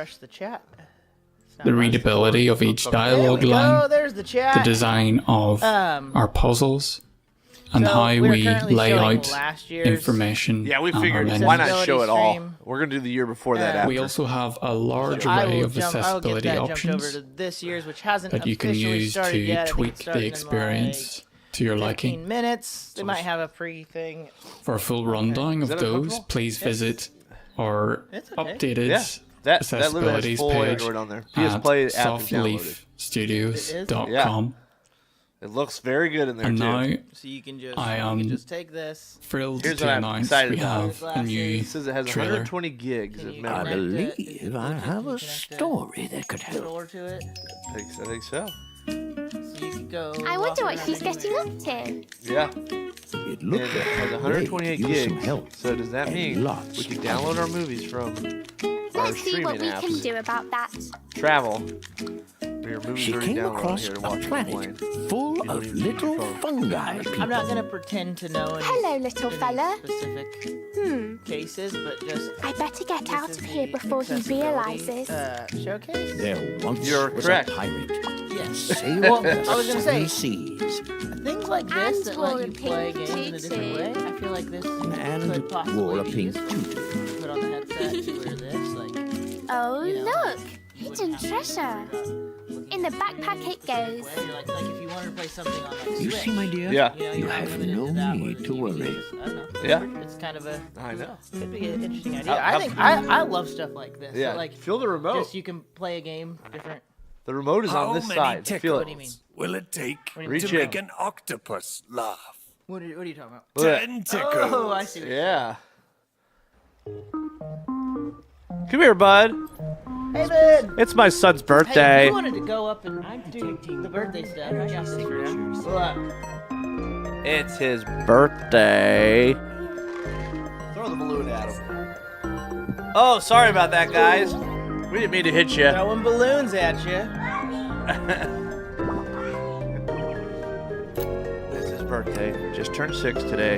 the readability of each dialogue line, the design of our puzzles, and how we lay out information. Yeah, we figured why not show it all? We're going to do the year before that after. We also have a large array of accessibility options that you can use to tweak the experience to your liking. Minutes. They might have a free thing. For a full rundown of those, please visit our updated accessibilities page at softleafstudios.com. It looks very good in there and too. Now, so you can just, I am take this. Thrilled to announce we have a new it says it has trailer. 120 gigs of memory. I believe I have a story that could help. I think so. So you can go. I wonder what walk she's around getting up to. Yeah. It has 128 gigs. So does that mean we can download our movies from our Let's see what streaming we apps? can do about that. Travel. Your movies She already came downloaded across here to a watch the planet plane. full You don't of even need little your phone. fungi people. I'm not gonna pretend to know any Hello, little fella. specific cases, but just I better get out of here before he realizes. showcase. There once You're was correct. a pirate. Yes. Sailed Well, the I was gonna say seven seas. things like this And that wore let a you play pink games in a different way. tutu. I feel like this And could possibly wore a be pink useful. tutu. Put on the headset, you wear this, like. Oh, You know, look! Hidden treasure. In the backpack it goes. You're like if you wanted to play something on like You Switch, see, my dear? Yeah. you know, You you're have limited no to that, need whereas to you worry. can use- I don't know. Yeah. It's kind of a. I know. Could be an interesting idea. How- I think I love stuff like this. Yeah. So, like Feel the remote. just you can play a game different. The remote is on this side. Feel What do you it. mean? Will it take Reach to in. make an octopus laugh? What are you talking about? Look. Tentacles. Oh, I see. What you're Yeah. Come here, bud. Hey, Ben. It's my son's Hey, birthday. if you wanted to go up and do the birthday stuff, I got this for him. Look. It's his birthday. Throw the balloon at him. Oh, sorry about that, guys. We didn't mean to hit you. Throwing balloons at you. It's his birthday. Just turned 6 today.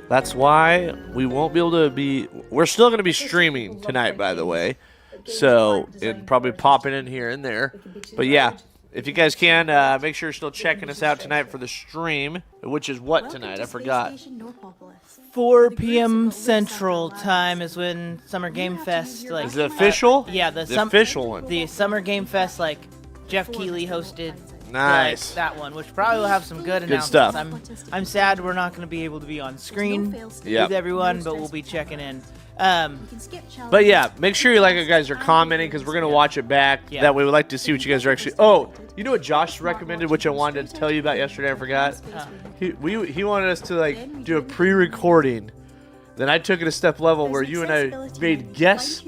That's why we won't be able to be... We're still going to be streaming tonight, by the way. So, and probably popping in here and there. But yeah, if you guys can, make sure you're still checking us out tonight for the stream. Which is what tonight? I forgot. 4 p.m. Central Time is when Summer Game Fest, like, Is it official? yeah, The official one. The Summer Game Fest, like, Jeff Keighley hosted. Nice. That one, which probably will have some good announcements. stuff. I'm sad we're not going to be able to be on screen Yep. with everyone, but we'll be checking in. But yeah, make sure you guys are commenting because we're gonna watch it back. Yeah. That way, we like to see what you guys are actually. Oh, you know what Josh recommended, which I wanted to tell you about yesterday. I forgot. He wanted us to do a pre-recording. Then I took it a step level where you and I made guess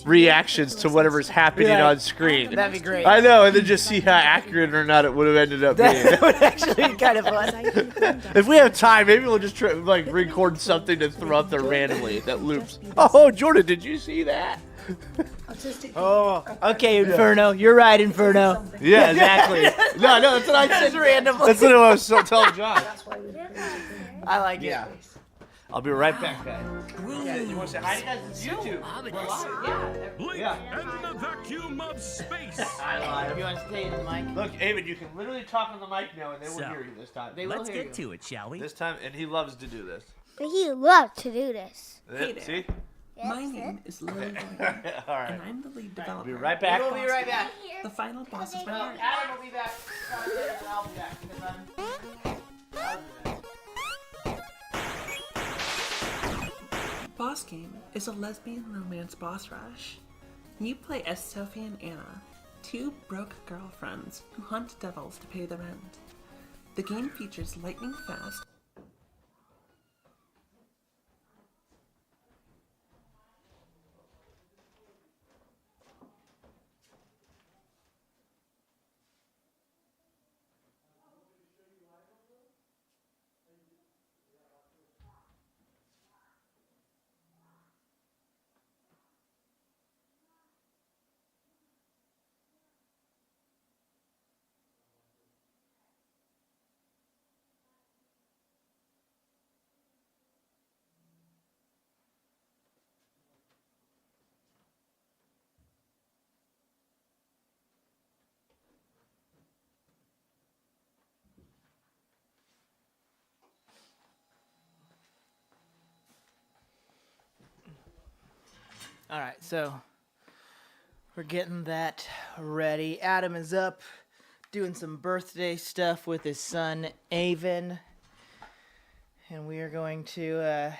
reactions to whatever's happening on screen. That'd be great. I know, and then just see how accurate or not it would have ended up being. That would actually be kind of fun. If we have time, maybe we'll just try, record something to throw out there randomly that loops. Oh, Jordan, did you see that? Oh, okay, Inferno. You're right, Inferno. Yeah, exactly. No, that's what I said. Just randomly. That's what I was telling John. I like it. Yeah. I'll be right back, guys. Yeah, you want to say hi to guys? It's YouTube. Yeah. And the vacuum of space. I lied. You want to stay in the mic? Look, Avid, you can literally talk on the mic now, and they will So, hear you this time. Let's get to it, shall we? This time, and he loves to do this. He loves to do this. See? My name is Lily All right. and I'm the lead developer. Be right back. We'll be right back. The final boss is my Well, heart. Adam will be back. I'll be back because I'll be back. Boss Game is a lesbian romance boss rush. You play as Sophie and Anna, two broke girlfriends who hunt devils to pay the rent. The game features lightning fast All right, so we're getting that ready. Adam is up doing some birthday stuff with his son, Avon. And we are going to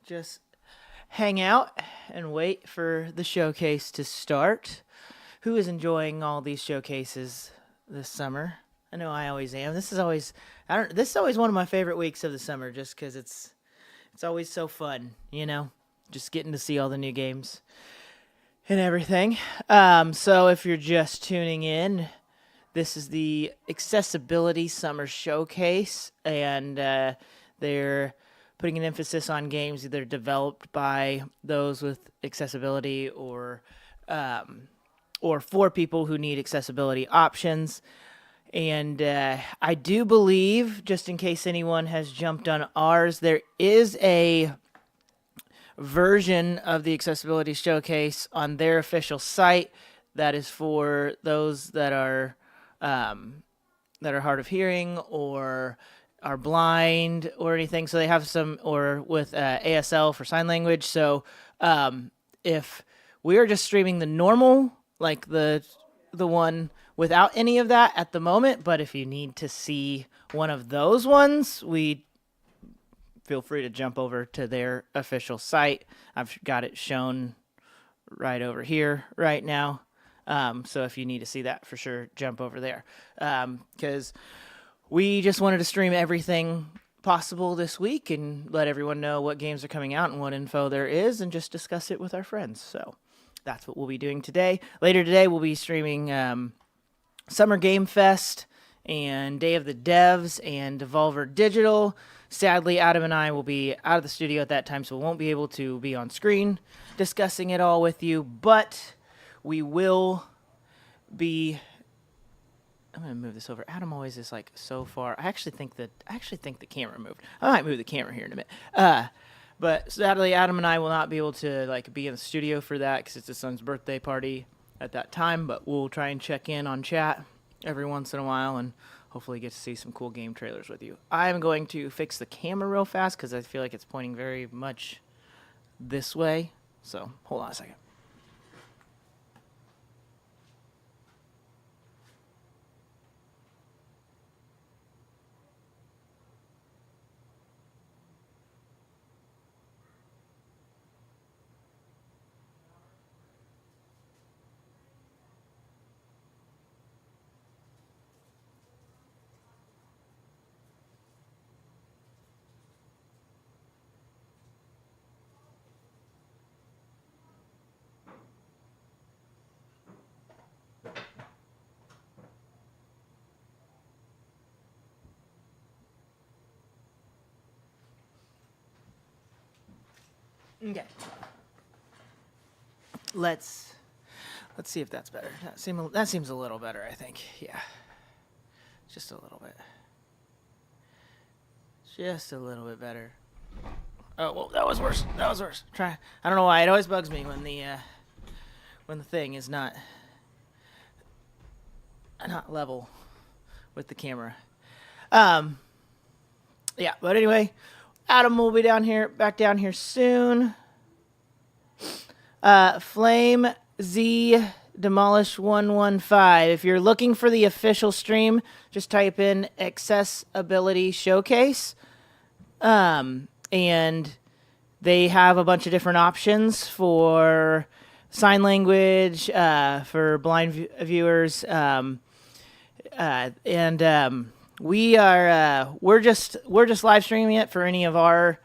just hang out and wait for the showcase to start. Who is enjoying all these showcases this summer? I know I always am. This is always one of my favorite weeks of the summer just because it's always so fun, you know? Just getting to see all the new games and everything. So if you're just tuning in, this is the Accessibility Summer Showcase, and they're putting an emphasis on games either developed by those with accessibility or for people who need accessibility options. And I do believe, just in case anyone has jumped on ours, there is a version of the Accessibility Showcase on their official site that is for those that are hard of hearing or are blind or anything. So they have some, or with ASL for sign language. So if we are just streaming the normal, like the one without any of that at the moment, but if you need to see one of those ones, we feel free to jump over to their official site. I've got it shown right over here right now. So if you need to see that, for sure, jump over there. Because we just wanted to stream everything possible this week and let everyone know what games are coming out and what info there is, and just discuss it with our friends. So that's what we'll be doing today. Later today, we'll be streaming Summer Game Fest and Day of the Devs and Devolver Digital. Sadly, Adam and I will be out of the studio at that time, so we won't be able to be on screen discussing it all with you, but we will be... I'm going to move this over. Adam always is like so far. I actually think the camera moved. I might move the camera here in a minute. But sadly, Adam and I will not be able to be in the studio for that because it's his son's birthday party at that time, but we'll try and check in on chat every once in a while and hopefully get to see some cool game trailers with you. I'm going to fix the camera real fast because I feel like it's pointing very much this way. So hold on a second. Okay. Let's see if that's better. That seems a little better, I think. Yeah. Just a little bit. Just a little bit better. Oh, well, that was worse. That was worse. I don't know why. It always bugs me when the thing is not level with the camera. Yeah, but anyway, Adam will be back down here soon. Flame Z Demolish 115. If you're looking for the official stream, just type in Accessibility Showcase. And they have a bunch of different options for sign language, for blind viewers, we're just live streaming it for any of our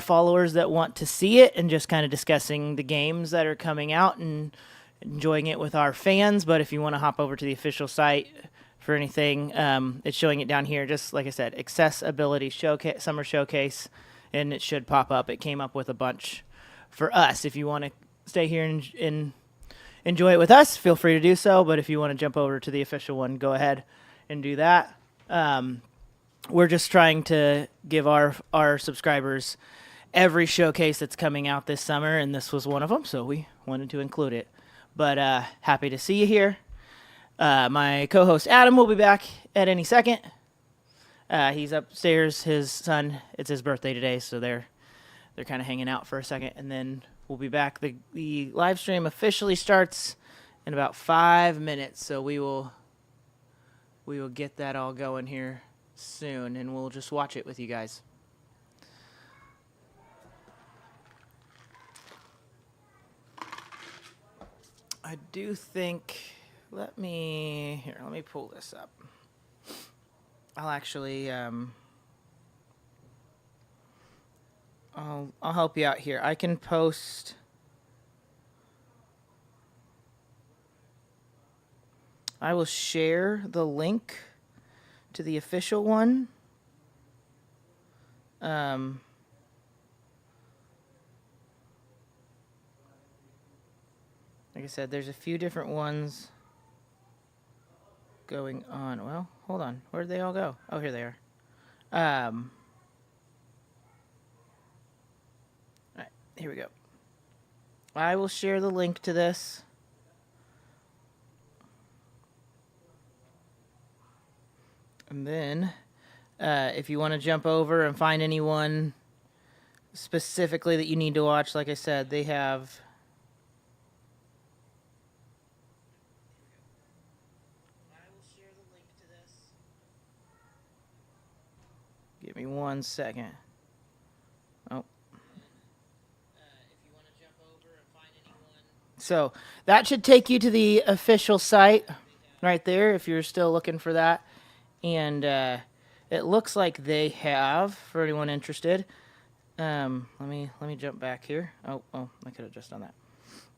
followers that want to see it, and just kind of discussing the games that are coming out and enjoying it with our fans. But if you want to hop over to the official site for anything, it's showing it down here. Just like I said, Accessibility Showcase, Summer Showcase, and it should pop up. It came up with a bunch for us. If you want to stay here and enjoy it with us, feel free to do so. But if you want to jump over to the official one, go ahead and do that. We're just trying to give our subscribers every showcase that's coming out this summer, and this was one of them, so we wanted to include it. But happy to see you here. My co-host Adam will be back at any second. He's upstairs. His son, it's his birthday today, so they're kind of hanging out for a second, and then we'll be back. The live stream officially starts in about 5 minutes, so we will get that all going here soon, and we'll just watch it with you guys. I do think, let me pull this up. I'll actually, I'll help you out here. I can post, I will share the link to the official one. Like I said, there's a few different ones going on. Well, hold on. Where did they all go? Oh, here they are. All right, here we go. I will share the link to this. And then, if you want to jump over and find anyone specifically that you need to watch, like I said, they have... Give me 1 second. Oh. So that should take you to the official site right there if you're still looking for that. And it looks like they have, for anyone interested. Let me jump back here. Oh, I could have just done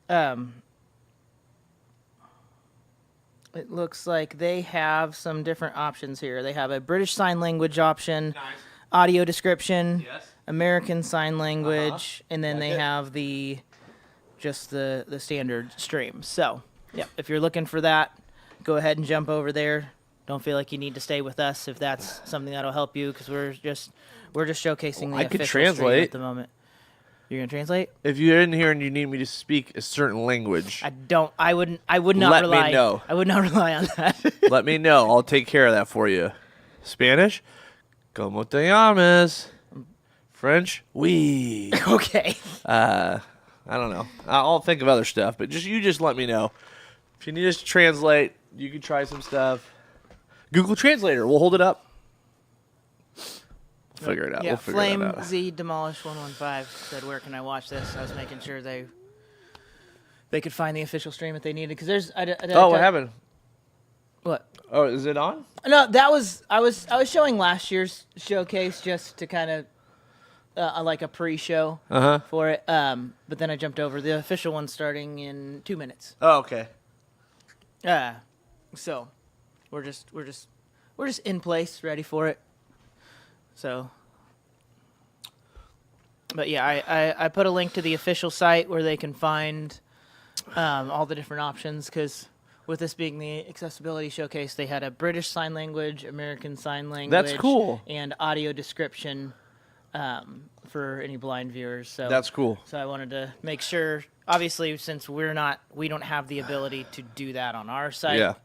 that. It looks like they have some different options here. They have a British Sign Language option, audio description, American Sign Language, and then they have just the standard stream. So, yeah, if you're looking for that, go ahead and jump over there. Don't feel like you need to stay with us if that's something that'll help you, because we're just showcasing the official stream at the moment. You're gonna translate? If you're in here and you need me to speak a certain language, I would not let rely. me know. I would not rely on that. Let me know. I'll take care of that for you. Spanish? Como te llamas? French? Oui. Okay. I don't know. I'll think of other stuff, but you just let me know. If you need us to translate, you can try some stuff. Google Translator. We'll hold it up. We'll figure it out. Yeah, Oh, we'll figure it out. Flame Z Demolish 115 said, "Where can I watch this?" I was making sure they could find the official stream if they needed, because there's. What happened? What? Oh, is it on? No, that was I was showing last year's showcase just to kind of like a pre-show for it. But then I jumped over the official one starting in 2 minutes. Oh, okay. So we're just in place, ready for it. So, but yeah, I put a link to the official site where they can find all the different options, because with this being the accessibility showcase, they had a British Sign Language, American Sign Language, That's cool, and audio description for any blind viewers. So that's cool. So I wanted to make sure, obviously, since we don't have the ability to do that on our site. Yeah.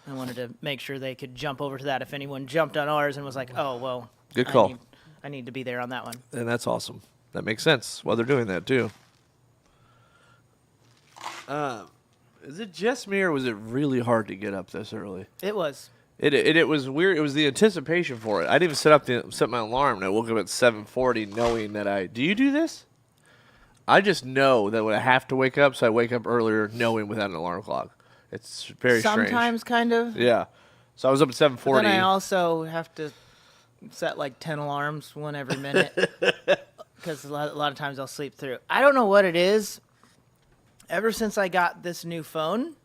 I wanted to make sure they could jump over to that if anyone jumped on ours and was like, "Oh, well, good call. I need to be there on that one." And that's awesome. That makes sense why they're doing that too. Is it just me, or was it really hard to get up this early? It was. It was weird. It was the anticipation for it. I didn't even set my alarm, and I woke up at 7:40 knowing that do you do this? I just know that when I have to wake up, so I wake up earlier knowing without an alarm clock. It's very strange. Sometimes, kind of. Yeah. So I was up at 7:40. Then I also have to set like 10 alarms, one every minute, because a lot of times I'll sleep through. I don't know what it is. Ever since I got this new phone,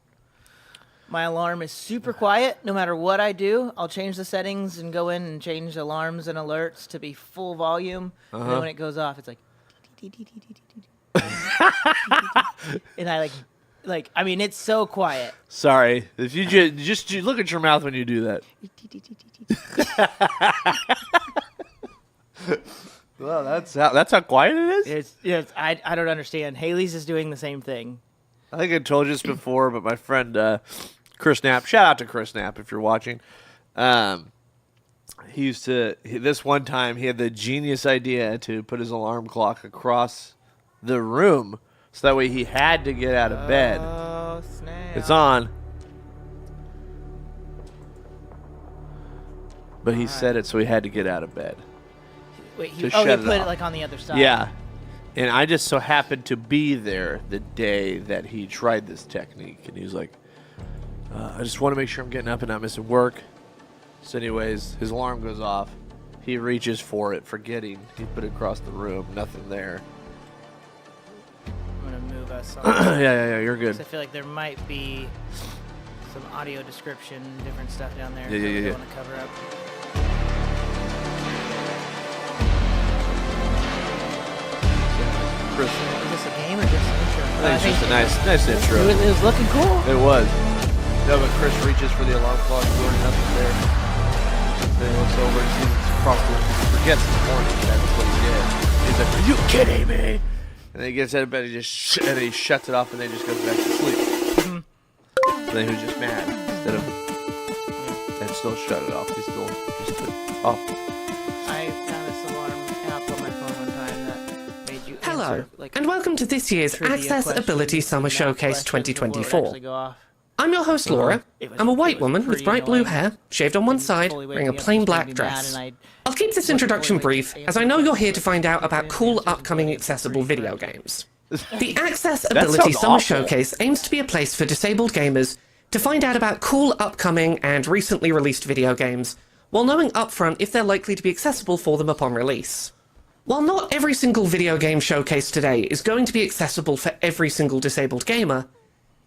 my alarm is super quiet. No matter what I do, I'll change the settings and go in and change alarms and alerts to be full volume. And then when it goes off, it's like... and I I mean, it's so quiet. Sorry. If you just look at your mouth when you do that. Well, that's how quiet it is? I don't understand. Haley's is doing the same thing. I think I told you this before, but my friend Chris Knapp, shout out to Chris Knapp if you're watching. This one time he had the genius idea to put his alarm clock across the room, so that way he had to get out of bed. Oh, snap. It's on. But he said it so he had to get out of bed. Wait, he put it like on the other side. Yeah. And I just so happened to be there the day that he tried this technique. And he was like, I just want to make sure I'm getting up and not missing work. So anyways, his alarm goes off. He reaches for it, forgetting. He put it across the room. Nothing there. I'm going to move us on. Yeah, you're good. I feel like there might be some audio description, different stuff down there. Yeah. Want to cover up. Chris. Is this a game or just an intro? I think it's just a nice intro. It was looking cool. It was. No, but Chris reaches for the alarm clock, doing nothing there. Then he looks over and sees it's across the forgets it's morning. That's what he did. He's like, "Are you kidding me?" And then he gets out of bed and he shuts it off and then just goes back to sleep. And then he was just mad instead of and still shut it off. He still just off. I found this alarm app on my phone one time that made you Hello, answer, like, and welcome to this year's Accessibility Summer Showcase 2024. I'm your host, Laura. I'm a white woman with bright blue hair, shaved on one side, wearing a plain black dress. I'll keep this introduction brief, as I know you're here to find out about cool upcoming accessible video games. The Accessibility Summer Showcase aims to be a place for disabled gamers to find out about cool upcoming and recently released video games, while knowing upfront if they're likely to be accessible for them upon release. While not every single video game showcase today is going to be accessible for every single disabled gamer,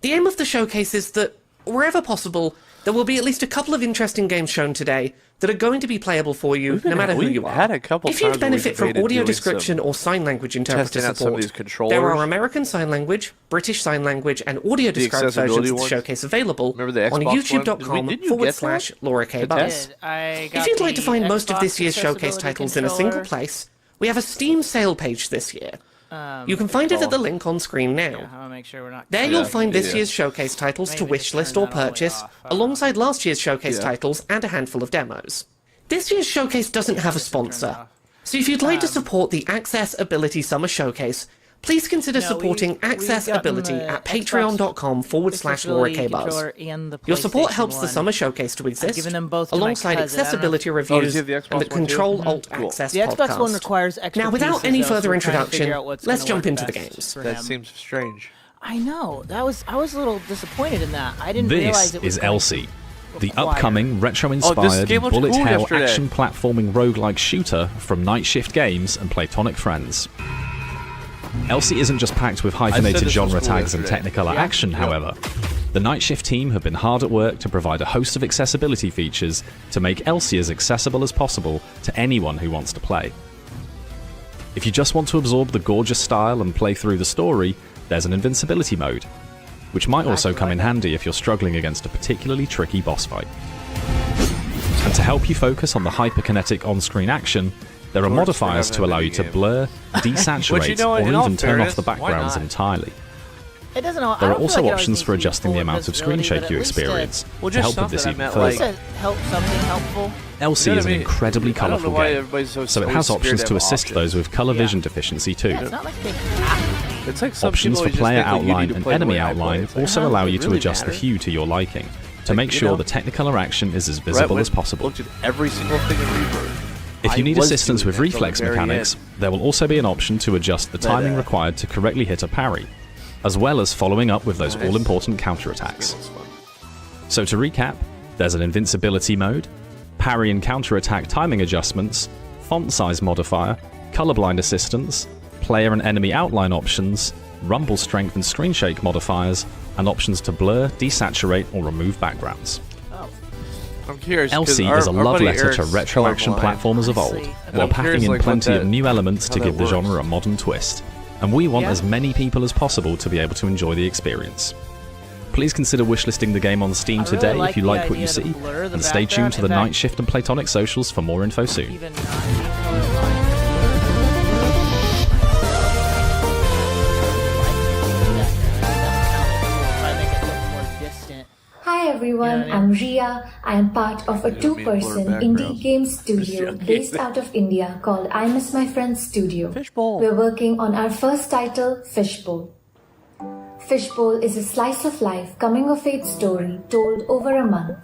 the aim of the showcase is that, wherever possible, there will be at least a couple of interesting games shown today that are going to be playable for you, no matter who you are. If you'd benefit from audio description or sign language interpreter support, there are American Sign Language, British Sign Language, and audio described versions of the showcase available on youtube.com/Laura K. Buzz. If you'd like to find most of this year's showcase titles in a single place, we have a Steam sale page this year. You can find it at the link on screen now. There you'll find this year's showcase titles to wishlist or purchase, alongside last year's showcase titles and a handful of demos. This year's showcase doesn't have a sponsor, so if you'd like to support the Accessibility Summer Showcase, please consider supporting Accessibility at patreon.com/Laura K. Buzz. Your support helps the Summer Showcase to exist, alongside accessibility reviews and the Control-Alt-Access podcast. Now, without any further introduction, let's jump into the games. That seems strange. I know. I was a little disappointed in that. I didn't realize it was This is Elsie, the upcoming retro-inspired bullet hell action platforming roguelike shooter from Night Shift Games and Platonic Friends. Elsie isn't just packed with hyphenated genre tags and technicolor action, however. The Night Shift team have been hard at work to provide a host of accessibility features to make Elsie as accessible as possible to anyone who wants to play. If you just want to absorb the gorgeous style and play through the story, there's an invincibility mode, which might also come in handy if you're struggling against a particularly tricky boss fight. And to help you focus on the hyperkinetic on-screen action, there are modifiers to allow you to blur, desaturate, or even turn off the backgrounds entirely. There are also options for adjusting the amount of screen shake you experience to help with this even further. Elsie is an incredibly colourful game, so it has options to assist those with colour vision deficiency too. Options for player outline and enemy outline also allow you to adjust the hue to your liking, to make sure the technicolor action is as visible as possible. If you need assistance with reflex mechanics, there will also be an option to adjust the timing required to correctly hit a parry, as well as following up with those all-important counterattacks. So to recap, there's an invincibility mode, parry and counterattack timing adjustments, font size modifier, colorblind assistance, player and enemy outline options, rumble strength and screen shake modifiers, and options to blur, desaturate, or remove backgrounds. I'm curious. Elsie is a love letter to retro action platformers of old, while packing in plenty of new elements to give the genre a modern twist. And we want as many people as possible to be able to enjoy the experience. Please consider wishlisting the game on Steam today if you like what you see, and stay tuned to the Night Shift and Platonic socials for more info soon. Hi everyone, I'm Ria. I am part of a two-person indie game studio based out of India called I Miss My Friends Studio. We're working on our first title, Fishbowl. Fishbowl is a slice of life coming-of-age story told over a month.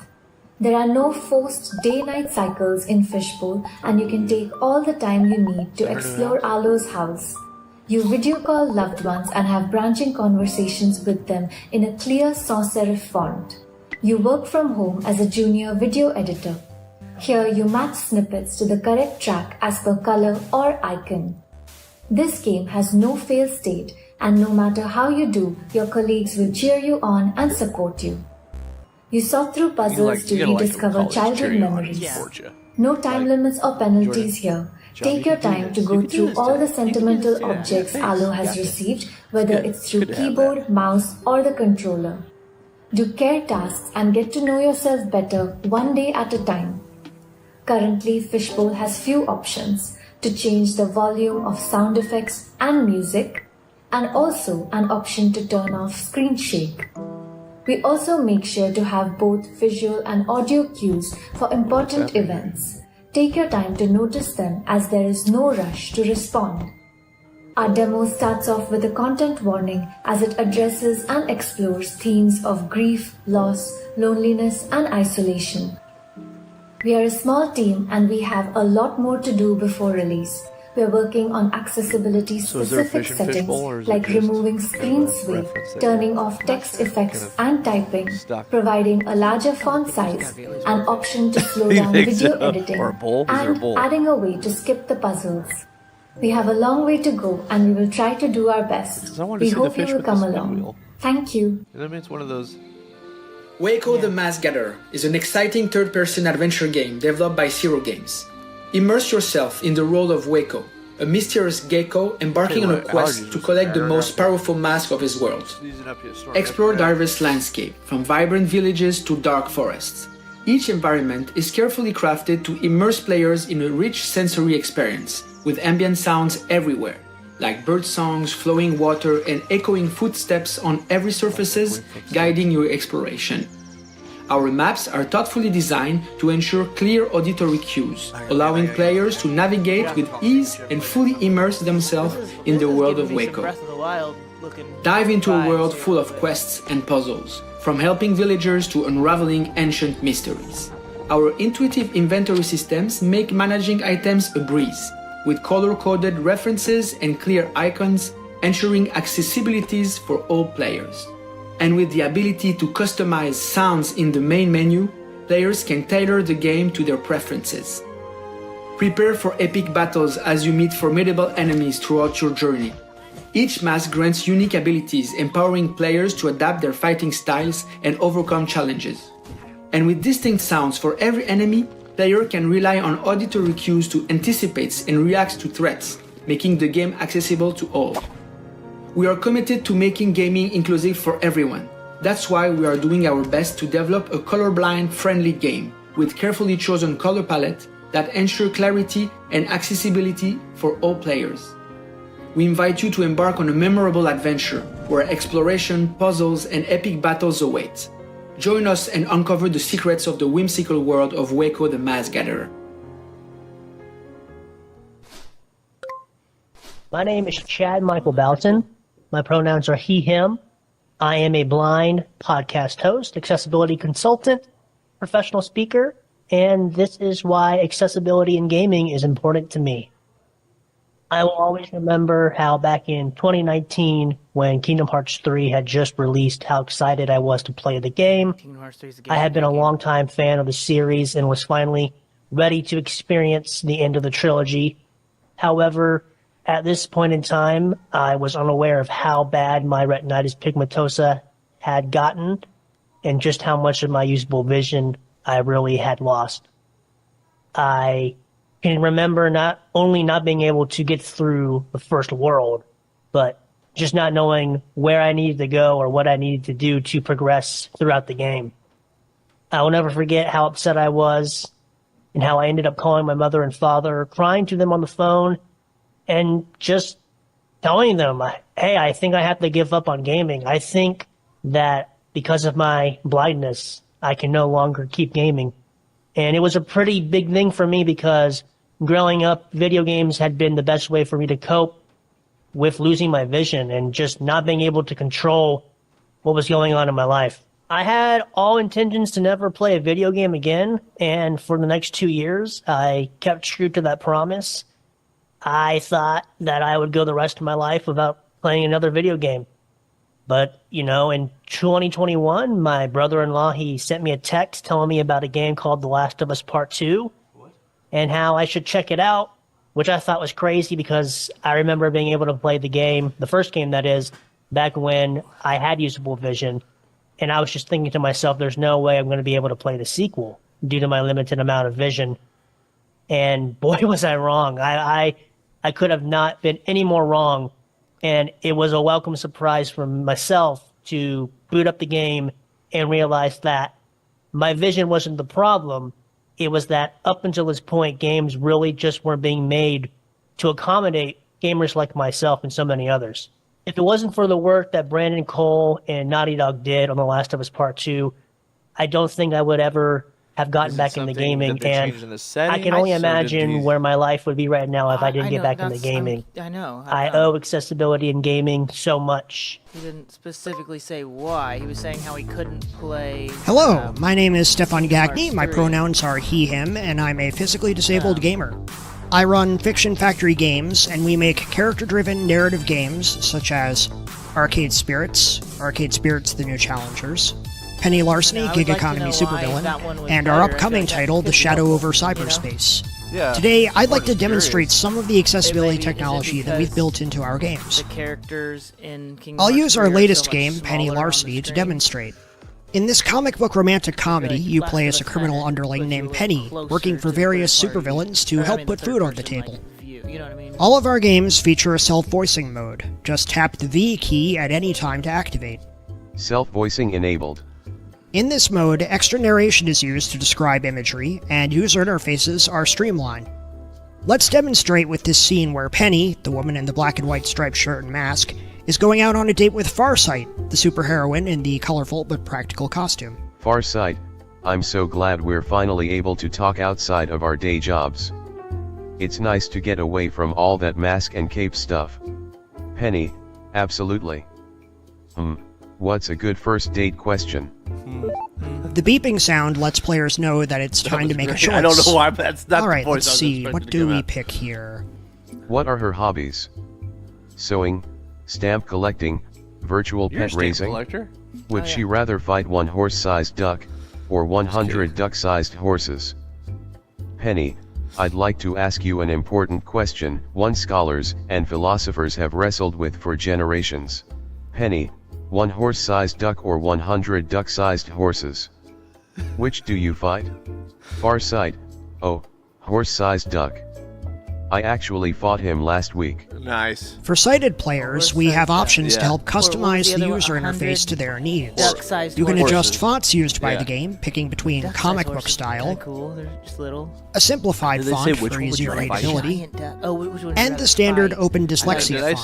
There are no forced day-night cycles in Fishbowl, and you can take all the time you need to explore Arlo's house. You video call loved ones and have branching conversations with them in a clear sans serif font. You work from home as a junior video editor. Here you match snippets to the correct track as per color or icon. This game has no fail state, and no matter how you do, your colleagues will cheer you on and support you. You sort through puzzles to rediscover childhood memories. No time limits or penalties here. Take your time to go through all the sentimental objects Aloe has received, whether it's through keyboard, mouse, or the controller. Do care tasks and get to know yourself better one day at a time. Currently, Fishbowl has few options to change the volume of sound effects and music, and also an option to turn off screen shake. We also make sure to have both visual and audio cues for important events. Take your time to notice them as there is no rush to respond. Our demo starts off with a content warning as it addresses and explores themes of grief, loss, loneliness, and isolation. We are a small team and we have a lot more to do before release. We are working on accessibility-specific settings like removing screen sway, turning off text effects and typing, providing a larger font size, an option to slow down video editing, and adding a way to skip the puzzles. We have a long way to go and we will try to do our best. We hope you will come along. Thank you. That means one of those. Waco the Mask Gatherer is an exciting third-person adventure game developed by Zero Games. Immerse yourself in the role of Waco, a mysterious gecko embarking on a quest to collect the most powerful mask of his world. Explore diverse landscapes, from vibrant villages to dark forests. Each environment is carefully crafted to immerse players in a rich sensory experience, with ambient sounds everywhere, like bird songs, flowing water, and echoing footsteps on every surfaces, guiding your exploration. Our maps are thoughtfully designed to ensure clear auditory cues, allowing players to navigate with ease and fully immerse themselves in the world of Waco. Dive into a world full of quests and puzzles, from helping villagers to unraveling ancient mysteries. Our intuitive inventory systems make managing items a breeze, with color-coded references and clear icons, ensuring accessibilities for all players. And with the ability to customize sounds in the main menu, players can tailor the game to their preferences. Prepare for epic battles as you meet formidable enemies throughout your journey. Each mask grants unique abilities, empowering players to adapt their fighting styles and overcome challenges. And with distinct sounds for every enemy, player can rely on auditory cues to anticipate and react to threats, making the game accessible to all. We are committed to making gaming inclusive for everyone. That's why we are doing our best to develop a colorblind-friendly game with carefully chosen color palette that ensure clarity and accessibility for all players. We invite you to embark on a memorable adventure where exploration, puzzles, and epic battles await. Join us and uncover the secrets of the whimsical world of Waco the Mask Gatherer. My name is Chad Michael Boughton. My pronouns are he, him. I am a blind podcast host, accessibility consultant, professional speaker, and this is why accessibility in gaming is important to me. I will always remember how back in 2019, when Kingdom Hearts 3 had just released, how excited I was to play the game. I had been a longtime fan of the series and was finally ready to experience the end of the trilogy. However, at this point in time, I was unaware of how bad my retinitis pigmentosa had gotten and just how much of my usable vision I really had lost. I can remember not only not being able to get through the first world, but just not knowing where I needed to go or what I needed to do to progress throughout the game. I will never forget how upset I was and how I ended up calling my mother and father, crying to them on the phone, and just telling them, hey, I think I have to give up on gaming. I think that because of my blindness, I can no longer keep gaming. And it was a pretty big thing for me because growing up, video games had been the best way for me to cope with losing my vision and just not being able to control what was going on in my life. I had all intentions to never play a video game again, and for the next 2 years, I kept true to that promise. I thought that I would go the rest of my life without playing another video game. But, you know, in 2021, my brother-in-law, he sent me a text telling me about a game called The Last of Us Part 2 and how I should check it out, which I thought was crazy because I remember being able to play the game, the first game that is, back when I had usable vision. And I was just thinking to myself, there's no way I'm going to be able to play the sequel due to my limited amount of vision. And boy, was I wrong. I could have not been any more wrong. And it was a welcome surprise for myself to boot up the game and realize that my vision wasn't the problem. It was that up until this point, games really just weren't being made to accommodate gamers like myself and so many others. If it wasn't for the work that Brandon Cole and Naughty Dog did on The Last of Us Part 2, I don't think I would ever have gotten back into gaming. And I can only imagine where my life would be right now if I didn't get back into gaming. I know. I owe accessibility in gaming so much. He didn't specifically say why. He was saying how he couldn't play... Hello, my name is Stefan Gagny. My pronouns are he, him, and I'm a physically disabled gamer. I run Fiction Factory Games, and we make character-driven narrative games such as Arcade Spirits, The New Challengers, Penny Larceny, Gig Economy Supervillain, and our upcoming title, The Shadow Over Cyberspace. Today, I'd like to demonstrate some of the accessibility technology that we've built into our games. I'll use our latest game, Penny Larceny, to demonstrate. In this comic book romantic comedy, you play as a criminal underling named Penny, working for various supervillains to help put food on the table. All of our games feature a self-voicing mode. Just tap the V key at any time to activate. Self-voicing enabled. In this mode, extra narration is used to describe imagery, and user interfaces are streamlined. Let's demonstrate with this scene where Penny, the woman in the black and white striped shirt and mask, is going out on a date with Farsight, the superheroine in the colorful but practical costume. Farsight, I'm so glad we're finally able to talk outside of our day jobs. It's nice to get away from all that mask and cape stuff. Penny, absolutely. What's a good first date question? The beeping sound lets players know that it's time to make a choice. I don't know why, but that's not Alright, the voice let's see. What do we pick here? What are her hobbies? Sewing, stamp collecting, virtual pet raising? Collector? Would she rather fight one horse-sized duck, or 100 duck-sized horses? Penny, I'd like to ask you an important question, one scholars and philosophers have wrestled with for generations. Penny, one horse-sized duck or 100 duck-sized horses? Which do you fight? Farsight, oh, horse-sized duck. I actually fought him last week. Nice. For sighted players, we have options to help customize the user interface to their needs. You can adjust fonts used by the game, picking between comic book style, a simplified font for easier readability, and the standard open dyslexia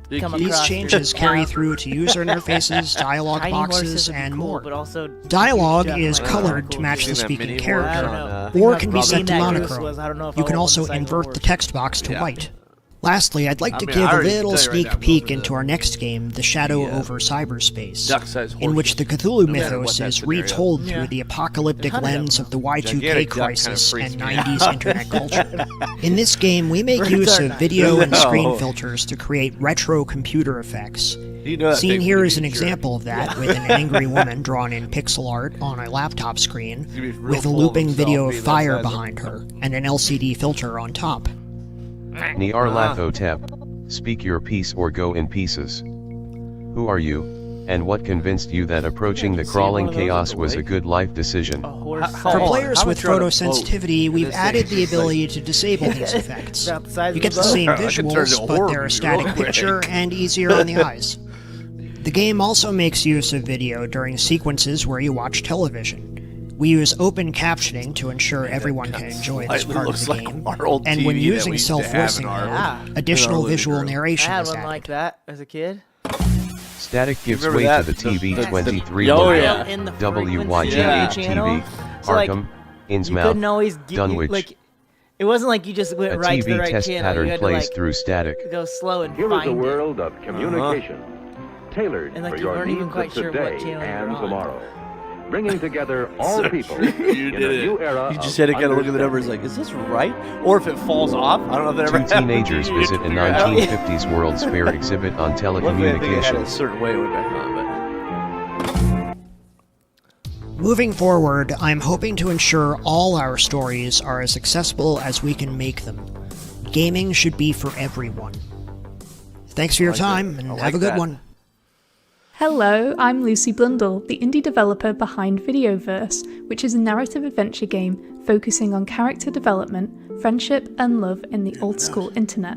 font. These changes carry through to user interfaces, dialogue boxes, and more. Dialogue is colored to match the speaking character, or can be set to monochrome. You can also invert the text box to white. Lastly, I'd like to give a little sneak peek into our next game, The Shadow Over Cyberspace, in which the Cthulhu mythos is retold through the apocalyptic lens of the Y2K crisis and 90s internet culture. In this game, we make use of video and screen filters to create retro computer effects. Seen here is an example of that, with an angry woman drawn in pixel art on a laptop screen, with a looping video of fire behind her, and an LCD filter on top. Nyarlathotep, speak your piece or go in pieces. Who are you, and what convinced you that approaching the crawling chaos was a good life decision? For players with photosensitivity, we've added the ability to disable these effects. You get the same visuals, but they're a static picture and easier on the eyes. The game also makes use of video during sequences where you watch television. We use open captioning to ensure everyone can enjoy this part of the game, and when using self-voicing mode, additional visual narration is added. Like that as a kid. Static gives way to the TV23 logo, WYGH-TV, Arkham, Innsmouth, Dunwich. It wasn't like you just went right to the right channel. A TV test pattern plays through static. Go slow and Here find is a world of communication, tailored and like for you your weren't needs even quite of sure today what channel and you're on. tomorrow. Bringing together all people You in did a it. new era. You just had to kind of look at the numbers like, is this right? Or if it falls off, I don't know if that ever Two teenagers visit a 1950s World's Fair exhibit on telecommunications. A certain way it went back on, but... Moving forward, I'm hoping to ensure all our stories are as accessible as we can make them. Gaming should be for everyone. Thanks for your time, and have a good one. Hello, I'm Lucy Blundell, the indie developer behind Videoverse, which is a narrative adventure game focusing on character development, friendship, and love in the old-school internet.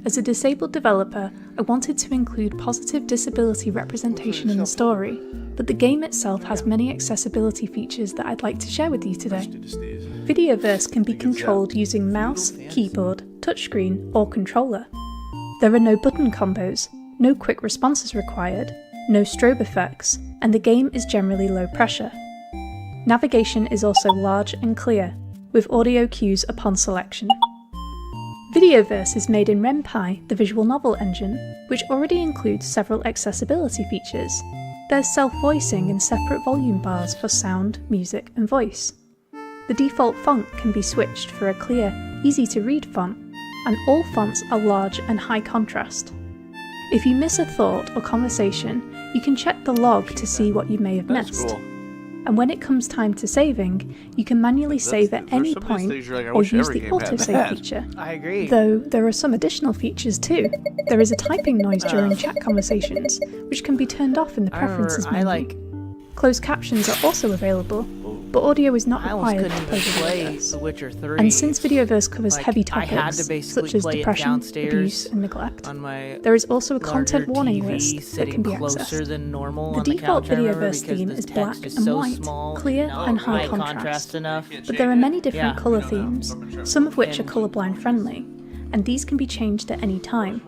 As a disabled developer, I wanted to include positive disability representation in the story, but the game itself has many accessibility features that I'd like to share with you today. Videoverse can be controlled using mouse, keyboard, touchscreen, or controller. There are no button combos, no quick responses required, no strobe effects, and the game is generally low pressure. Navigation is also large and clear, with audio cues upon selection. Videoverse is made in RenPy, the visual novel engine, which already includes several accessibility features. There's self-voicing and separate volume bars for sound, music, and voice. The default font can be switched for a clear, easy-to-read font, and all fonts are large and high contrast. If you miss a thought or conversation, you can check the log to see what you may have missed. Cool. And when it comes time to saving, you can manually save at any point or use the autosave feature. I agree. Though there are some additional features too. There is a typing noise during chat conversations, which can be turned off in the preferences menu. Closed captions are also available, but audio is not required to play Videoverse. The Witcher 3. And since Videoverse covers heavy topics, such as depression, abuse, and neglect, there is also a content warning list that can be accessed. The default Videoverse theme is black and white, clear and high contrast, but there are many different colour themes, some of which are colourblind friendly, and these can be changed at any time.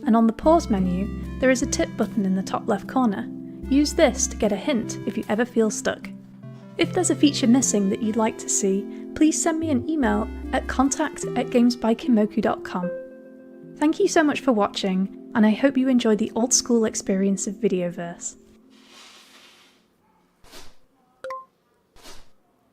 And on the pause menu, there is a tip button in the top left corner. Use this to get a hint if you ever feel stuck. If there's a feature missing that you'd like to see, please send me an email at contact@gamesbykimoku.com. Thank you so much for watching, and I hope you enjoy the old school experience of Videoverse.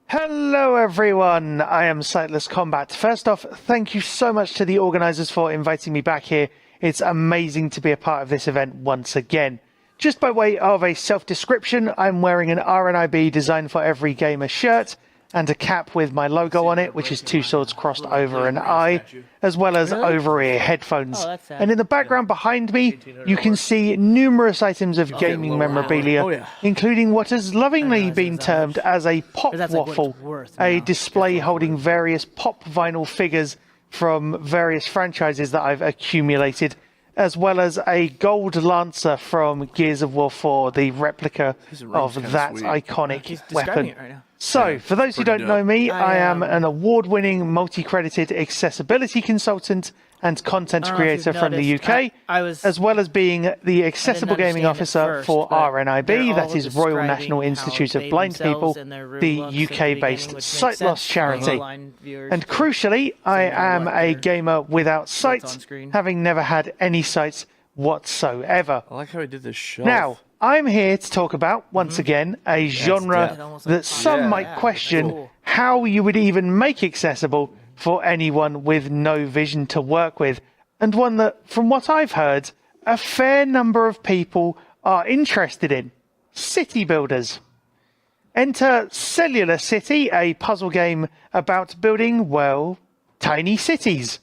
Hello everyone, I am Sightless Combat. First off, thank you so much to the organisers for inviting me back here. It's amazing to be a part of this event once again. Just by way of a self-description, I'm wearing an RNIB Design for Every Gamer shirt and a cap with my logo on it, which is two swords crossed over an eye, as well as over-ear headphones. And in the background behind me, you can see numerous items of gaming memorabilia, including what has lovingly been termed as a pop waffle, a display holding various pop vinyl figures from various franchises that I've accumulated, as well as a gold lancer from Gears of War 4, the replica of that iconic weapon. So, for those who don't know me, I am an award-winning, multi-credited accessibility consultant and content creator from the UK, as well as being the Accessible Gaming Officer for RNIB, that is Royal National Institute of Blind People, the UK-based sight loss charity. And crucially, I am a gamer without sight, having never had any sight whatsoever. I like how he did this show. Now, I'm here to talk about, once again, a genre that some might question how you would even make accessible for anyone with no vision to work with, and one that, from what I've heard, a fair number of people are interested in: city builders. Enter Cellular City, a puzzle game about building, well, tiny cities.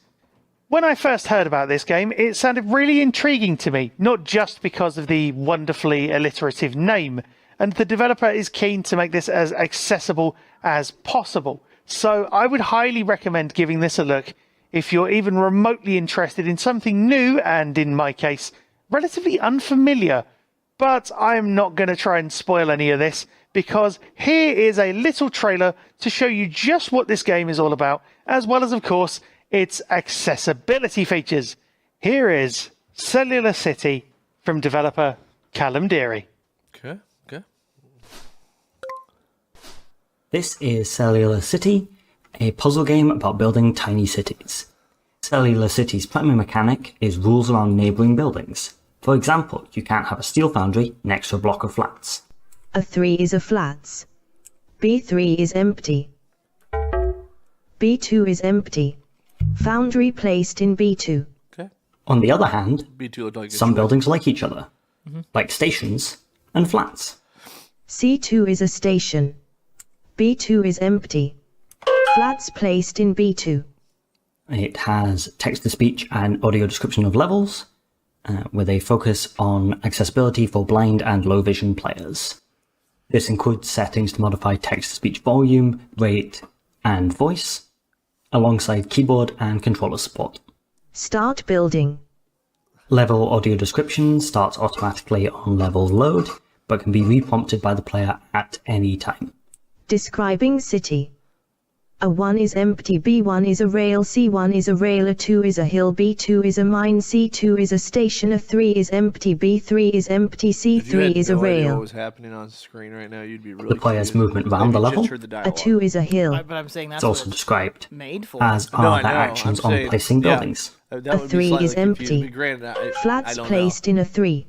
When I first heard about this game, it sounded really intriguing to me, not just because of the wonderfully alliterative name, and the developer is keen to make this as accessible as possible. So I would highly recommend giving this a look if you're even remotely interested in something new and, in my case, relatively unfamiliar. But I'm not going to try and spoil any of this, because here is a little trailer to show you just what this game is all about, as well as, of course, its accessibility features. Here is Cellular City from developer Callum Deary. Okay. This is Cellular City, a puzzle game about building tiny cities. Cellular City's primary mechanic is rules around neighbouring buildings. For example, you can't have a steel foundry next to a block of flats. A3 is a flats. B3 is empty. B2 is empty. Foundry placed in B2. Okay. On the other hand, B2 some buildings like each other, like stations and flats. C2 is a station. B2 is empty. Flats placed in B2. It has text-to-speech and audio description of levels, with a focus on accessibility for blind and low vision players. This includes settings to modify text-to-speech volume, rate, and voice, alongside keyboard and controller support. Start building. Level audio description starts automatically on level load, but can be reprompted by the player at any time. Describing city. A1 is empty, B1 is a rail, C1 is a rail, A2 is a hill, B2 is a mine, C2 is a station, A3 is empty, B3 is empty, C3 is a rail. What was happening on screen right now, you'd be really The player's movement around the level. A2 is a hill. But I'm saying that's It's also described, made for. as are their actions on placing buildings. A3 is empty. Flats placed in A3.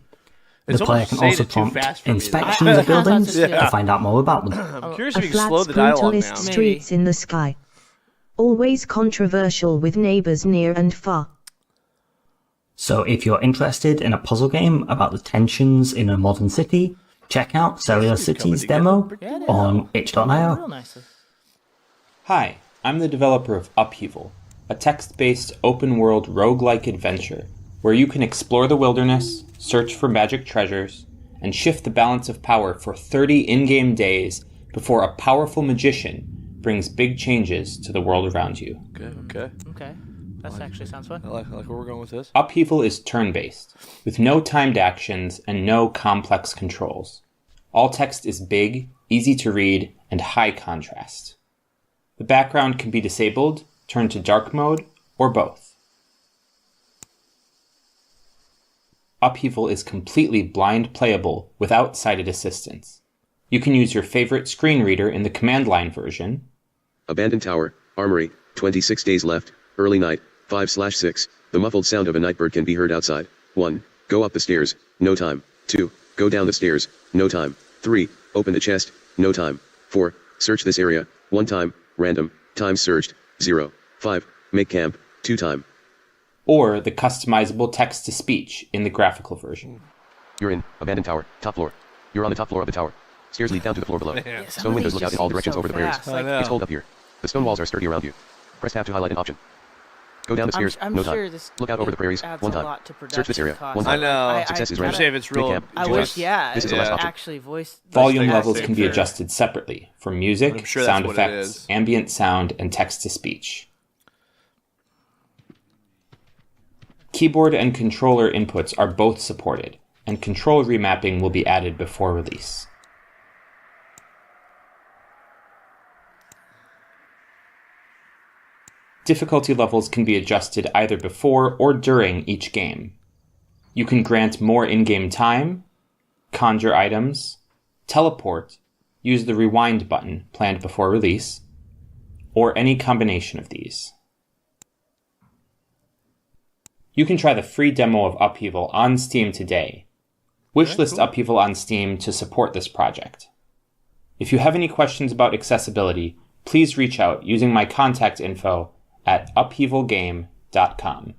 The player can also prompt inspections of buildings to find out more about them. I'm curious A if you can slow flats the prone to dialogue list down. streets in the sky. Always controversial with neighbors near and far. So if you're interested in a puzzle game about the tensions in a modern city, check out Cellular City's demo on itch.io. Hi, I'm the developer of Upheaval, a text-based open-world roguelike adventure where you can explore the wilderness, search for magic treasures, and shift the balance of power for 30 in-game days before a powerful magician brings big changes to the world around you. Okay. That actually sounds fun. I like where we're going with this. Upheaval is turn-based, with no timed actions and no complex controls. All text is big, easy to read, and high contrast. The background can be disabled, turned to dark mode, or both. Upheaval is completely blind playable without sighted assistance. You can use your favorite screen reader in the command line version. Abandoned tower, armory, 26 days left, early night, 5/6. The muffled sound of a nightbird can be heard outside. 1. Go up the stairs, no time. 2. Go down the stairs, no time. 3. Open the chest, no time. 4. Search this area, 1 time, random, time searched, 0. 5. Make camp, 2 time. Or the customizable text-to-speech in the graphical version. You're in abandoned tower, top floor. You're on the top floor of the tower. Stairs lead down to the floor below. Stone windows look out in all directions over the prairies. It's cold up here. The stone walls are sturdy around you. Press tab to highlight an option. Go down the stairs, I'm no sure time. this Look out over the prairies, adds 1 a time. lot to Search this area, production 1 time. I know. Success is I'm random. saying if it's real. Make camp, I 2 wish, time. This is the last option. actually voice. Volume levels can be adjusted separately for I'm music, sure sound that's what it effects, is. ambient sound, and text-to-speech. Keyboard and controller inputs are both supported, and control remapping will be added before release. Difficulty levels can be adjusted either before or during each game. You can grant more in-game time, conjure items, teleport, use the rewind button planned before release, or any combination of these. You can try the free demo of Upheaval on Steam today. Wishlist Upheaval on Steam to support this project. If you have any questions about accessibility, please reach out using my contact info at upheavalgame.com.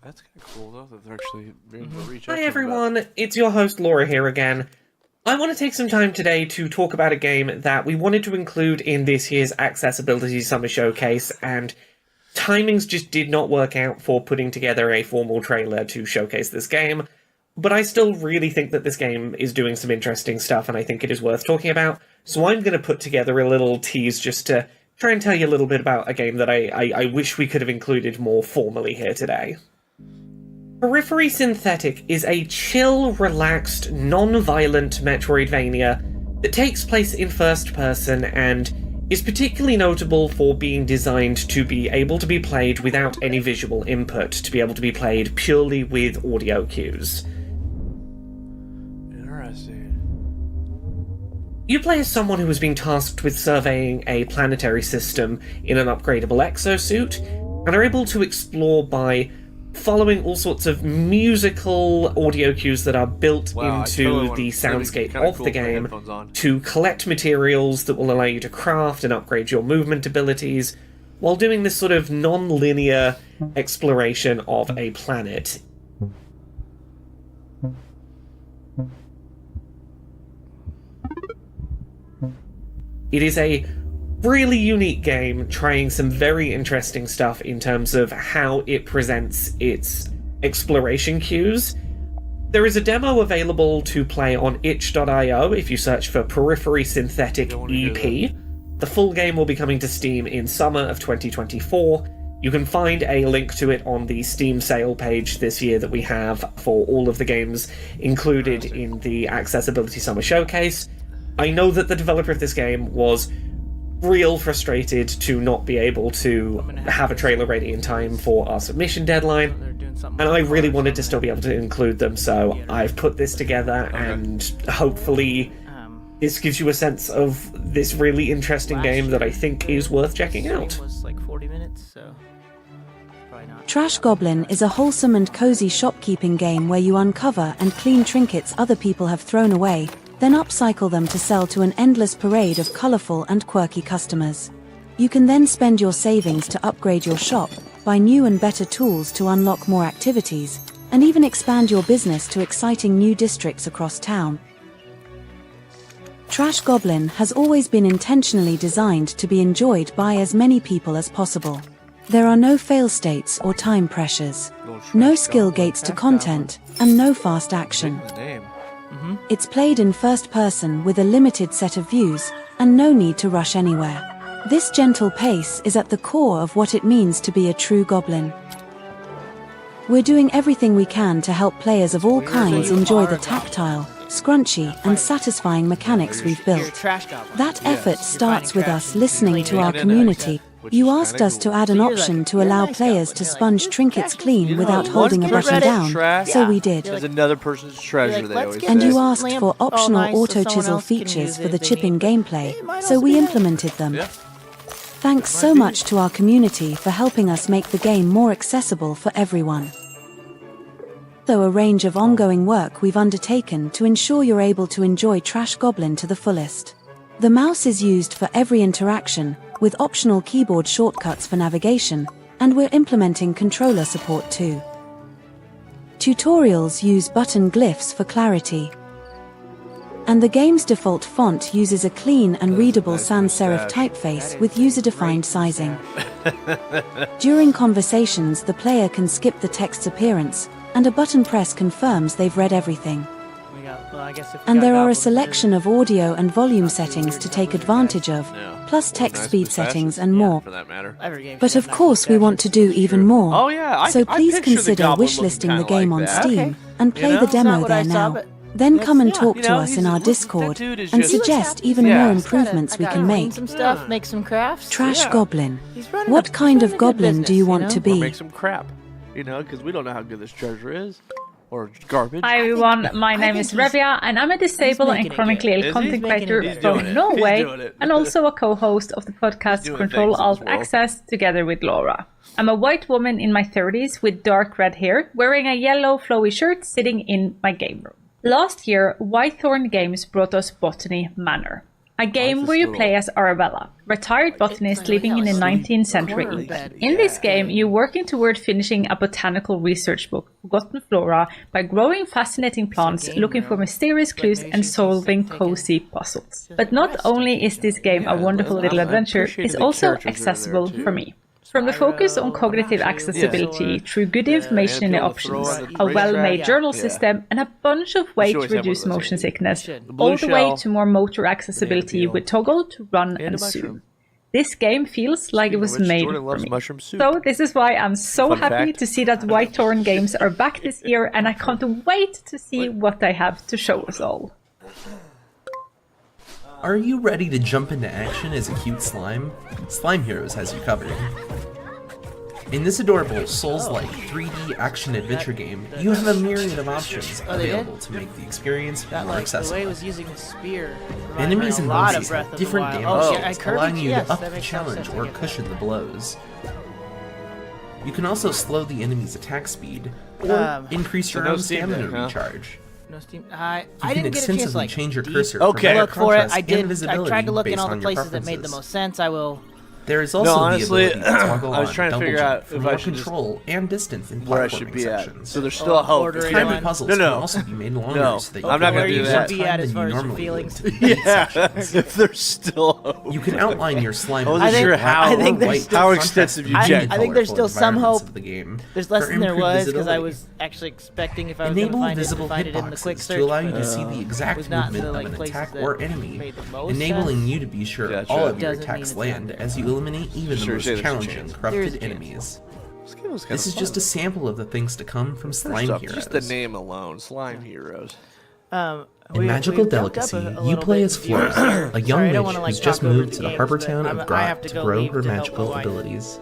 That's kind of cool, though, that they're actually being able to reach out Hi to everyone, it's your host Laura here again. I want to take some time today to talk about a game that we wanted to include in this year's Accessibility Summer Showcase, and timings just did not work out for putting together a formal trailer to showcase this game, but I still really think that this game is doing some interesting stuff and I think it is worth talking about, so I'm going to put together a little tease just to try and tell you a little bit about a game that I wish we could have included more formally here today. Periphery Synthetic is a chill, relaxed, non-violent Metroidvania that takes place in first person and is particularly notable for being designed to be able to be played without any visual input, to be able to be played purely with audio cues. Interesting. You play as someone who has been tasked with surveying a planetary system in an upgradable exosuit, and are able to explore by following all sorts of musical audio cues that are built into the soundscape of the game to collect materials that will allow you to craft and upgrade your movement abilities, while doing this sort of non-linear exploration of a planet. It is a really unique game, trying some very interesting stuff in terms of how it presents its exploration cues. There is a demo available to play on itch.io if you search for Periphery Synthetic EP. The full game will be coming to Steam in summer of 2024. You can find a link to it on the Steam sale page this year that we have for all of the games included in the Accessibility Summer Showcase. I know that the developer of this game was real frustrated to not be able to have a trailer ready in time for our submission deadline, and I really wanted to still be able to include them, so I've put this together, and hopefully this gives you a sense of this really interesting game that I think is worth checking out. Trash Goblin is a wholesome and cozy shopkeeping game where you uncover and clean trinkets other people have thrown away, then upcycle them to sell to an endless parade of colorful and quirky customers. You can then spend your savings to upgrade your shop, buy new and better tools to unlock more activities, and even expand your business to exciting new districts across town. Trash Goblin has always been intentionally designed to be enjoyed by as many people as possible. There are no fail states or time pressures, no skill gates to content, and no fast action. It's played in first person with a limited set of views, and no need to rush anywhere. This gentle pace is at the core of what it means to be a true goblin. We're doing everything we can to help players of all kinds enjoy the tactile, scrunchy, and satisfying mechanics we've built. That effort starts with us listening to our community. You asked us to add an option to allow players to sponge trinkets clean without holding a button down, so we did. There's another person's treasure, they always say. And you asked for optional auto-chisel features for the chipping gameplay, so we implemented them. Thanks so much to our community for helping us make the game more accessible for everyone. Though a range of ongoing work we've undertaken to ensure you're able to enjoy Trash Goblin to the fullest. The mouse is used for every interaction, with optional keyboard shortcuts for navigation, and we're implementing controller support too. Tutorials use button glyphs for clarity. And the game's default font uses a clean and readable sans serif typeface with user-defined sizing. During conversations, the player can skip the text's appearance, and a button press confirms they've read everything. And there are a selection of audio and volume settings to take advantage of, plus text speed settings and more. But of course we want to do even more, so please consider wishlisting the game on Steam and play the demo there now. Then come and talk to us in our Discord and suggest even more improvements we can make. Make some crafts. Trash Goblin. What kind of goblin do you want to be? Make some crap, because we don't know how good this treasure is. Or garbage. Hi everyone, my name is Revia and I'm a disabled and chronically ill content creator from Norway and also a co-host of the podcast Control Alt Access together with Laura. I'm a white woman in my 30s with dark red hair, wearing a yellow flowy shirt sitting in my game room. Last year, Whitethorn Games brought us Botany Manor, a game where you play as Arabella, retired botanist living in the 19th century England. In this game, you're working toward finishing a botanical research book, Forgotten Flora, by growing fascinating plants, looking for mysterious clues and solving cozy puzzles. But not only is this game a wonderful little adventure, it's also accessible for me. From the focus on cognitive accessibility through good information in the options, a well-made journal system, and a bunch of ways to reduce motion sickness, all the way to more motor accessibility with toggle to run and zoom. This game feels like it was made for me. So this is why I'm so happy to see that Whitethorn Games are back this year, and I can't wait to see what they have to show us all. Are you ready to jump into action as a cute slime? Slime Heroes has you covered. In this adorable Souls-like 3D action-adventure game, you have a myriad of options available to make the experience more accessible. Enemies and bosses have different damage skills, allowing you to up the challenge or cushion the blows. You can also slow the enemy's attack speed, or increase your own stamina recharge. No Steam. I you didn't get a chance to change your look cursor for it. I tried to look in all the places that made the most sense. I will There is also honestly, the ability to toggle I was on trying to double figure jump out for if more I should control and distance in where I should platforming be sections. at. So there's still a hope. Timed puzzles can also be made longer No, so that you I'm not can gonna have do more that. Be time at as than far you as your normally would feelings. to complete sections. If there's still hope. You can outline your slime. I wasn't sure how extensive you checked. I think there's still some hope. Of the game. There's less For than there improved was because I visibility. was actually expecting if I was going to Enable find visible it in the quick hitboxes search. to allow you but to see the exact was not in movement the, of an places attack that or enemy, made the most enabling sense. you to be sure Gotcha. all of your Doesn't mean attacks it's land not as you eliminate even the Sure, most say there's a challenging, chance. corrupted There's a chance. enemies. This game was kinda This is fun. just a sample of the things to come from Slime First off, Heroes. just the name alone, Slime Heroes. In Magical Delicacy, you play as Flora, a young witch who's just moved to the harbor town of Grot to grow her magical abilities.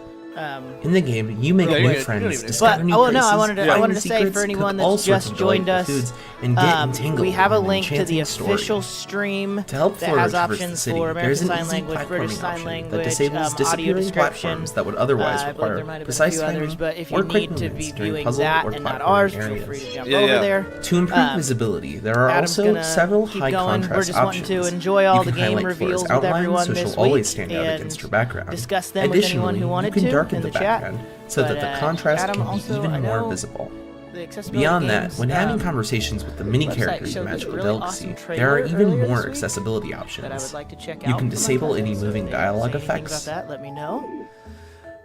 In the game, you make new friends, discover new places, I wanted to say secrets, for anyone cook all that's sorts just of joined delightful us, foods, and get entangled we have a in an link to the enchanting story. official stream To help that Flora has traverse the options city, for there's American an Sign easy Language, British platforming Sign option Language, that disables audio disappearing description. platforms that would otherwise I believe there require might have been precise a few others, timing but if you or quick need to movements be during viewing puzzle that or and not platforming ours, feel areas. free to jump over there. To improve visibility, there are Adam's also gonna several keep high going. We're contrast just options. wanting to enjoy all You the can game highlight reveals Flora's with outline, everyone so this she'll always week stand out and against her background. discuss them with anyone who wanted you can to darken in the the chat. background so that the contrast Adam, can be also, even I more know visible. the accessibility Beyond that, games, when having conversations with the mini website characters showed in this Magical really Delicacy, awesome there are trailer even earlier more this week accessibility that I options. would like to check You out can for my disable friends, any so moving if they dialogue say anything effects, about that, let me know.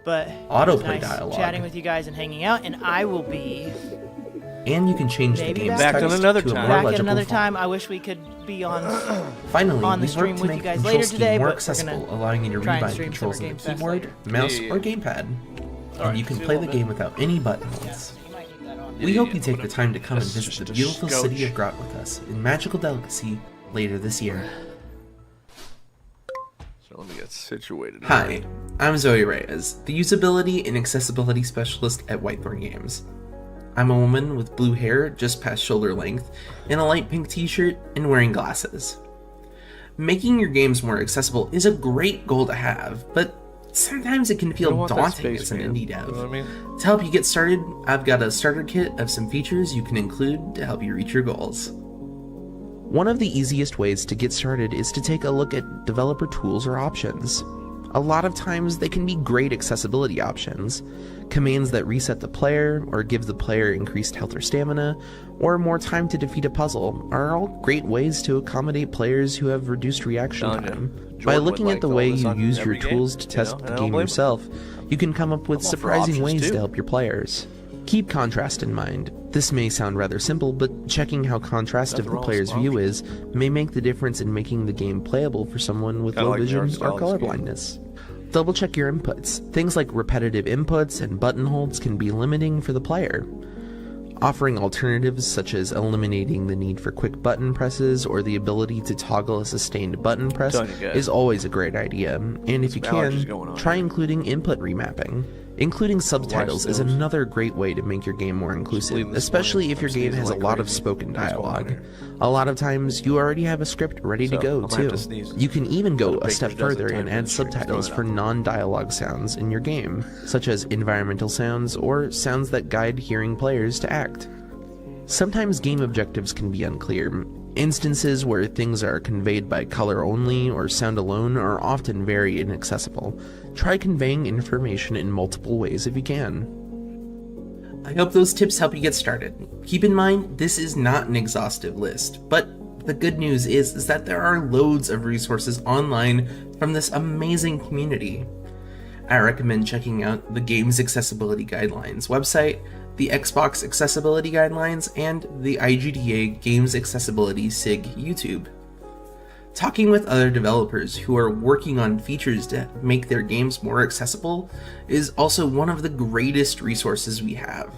But autoplay it was nice dialogue, chatting with you guys and hanging out, and I will be and you can change the maybe game's back text another to a time. more back at legible another font. time. I wish we could be on Finally, on the we stream work to with make you the guys control later scheme today, more but we're accessible, gonna allowing you to try and rebind stream controls Summer on Game the Fest keyboard, later. mouse, Yeah. or gamepad. And Alright, you can see play a the little game without any button holds. We hope you take the time to come and visit the beautiful city of Grot with us in Magical Delicacy later this year. So let me get situated. Hi, I'm Zoe Reyes, the usability and accessibility specialist at Whitethorn Games. I'm a woman with blue hair just past shoulder length, in a light pink t-shirt, and wearing glasses. Making your games more accessible is a great goal to have, but sometimes it can feel daunting as an indie dev. You know what I mean? To help you get started, I've got a starter kit of some features you can include to help you reach your goals. One of the easiest ways to get started is to take a look at developer tools or options. A lot of times they can be great accessibility options. Commands that reset the player, or give the player increased health or stamina, or more time to defeat a puzzle are all great ways to accommodate players who have reduced reaction time. By looking at the way you use your tools to test the game yourself, you can come up with surprising ways to help your players. Keep contrast in mind. This may sound rather simple, but checking how contrastive the player's view is may make the difference in making the game playable for someone with low vision or colorblindness. Double check your inputs. Things like repetitive inputs and button holds can be limiting for the player. Offering alternatives such as eliminating the need for quick button presses or the ability to toggle a sustained button press is always a great idea, and if you can, try including input remapping. Including subtitles is another great way to make your game more inclusive, especially if your game has a lot of spoken dialogue. A lot of times, you already have a script ready to go, too. You can even go a step further and add subtitles for non-dialogue sounds in your game, such as environmental sounds or sounds that guide hearing players to act. Sometimes game objectives can be unclear. Instances where things are conveyed by color only or sound alone are often very inaccessible. Try conveying information in multiple ways if you can. I hope those tips help you get started. Keep in mind, this is not an exhaustive list, but the good news is that there are loads of resources online from this amazing community. I recommend checking out the Games Accessibility Guidelines website, the Xbox Accessibility Guidelines, and the IGDA Games Accessibility SIG YouTube. Talking with other developers who are working on features to make their games more accessible is also one of the greatest resources we have.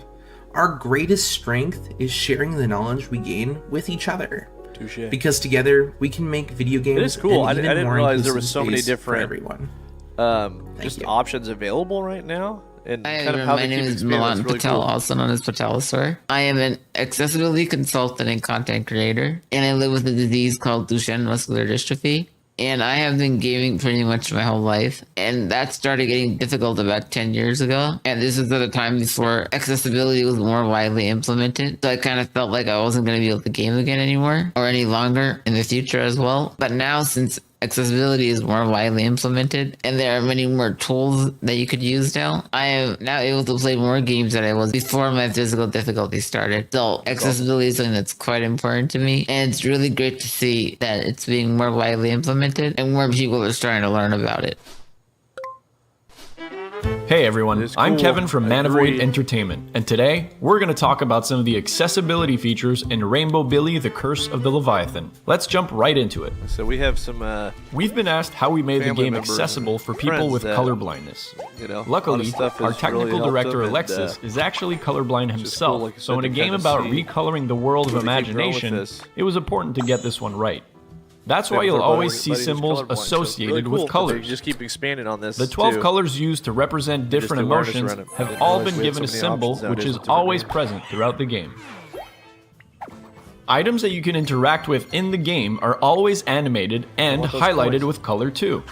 Our greatest strength is sharing the knowledge we gain with each other. Touché. Because together we can make video games. It is cool. I an even didn't more realize there inclusive was so many space for different everyone. Options available right now. And Hi, kind of how my name is Milan Patel, also known as Patelsaur. I am an accessibility consultant and content creator, and I live with a disease called Duchenne muscular dystrophy. And I have been gaming pretty much my whole life, and that started getting difficult about 10 years ago. And this was at a time before accessibility was more widely implemented, so I kind of felt like I wasn't going to be able to game again anymore, or any longer in the future as well. But now, since accessibility is more widely implemented, and there are many more tools that you could use now. I am now able to play more games than I was before my physical difficulty started. So accessibility is something that's quite important to me, and it's really great to see that it's being more widely implemented and more people are starting to learn about it. Hey everyone, I'm Kevin from Manavoid Entertainment, and today we're going to talk about some of the accessibility features in Rainbow Billy: The Curse of the Leviathan. Let's jump right into it. So we have some We've been asked how we made the game accessible for people with color blindness. Luckily, our technical director Alexis is actually colorblind himself, so in a game about recoloring the world of imagination, it was important to get this one right. That's why you'll always see symbols associated with colors. Just keep expanding on this. The 12 colors used to represent different emotions have all been given a symbol which is always present throughout the game. Items that you can interact with in the game are always animated and highlighted with color too.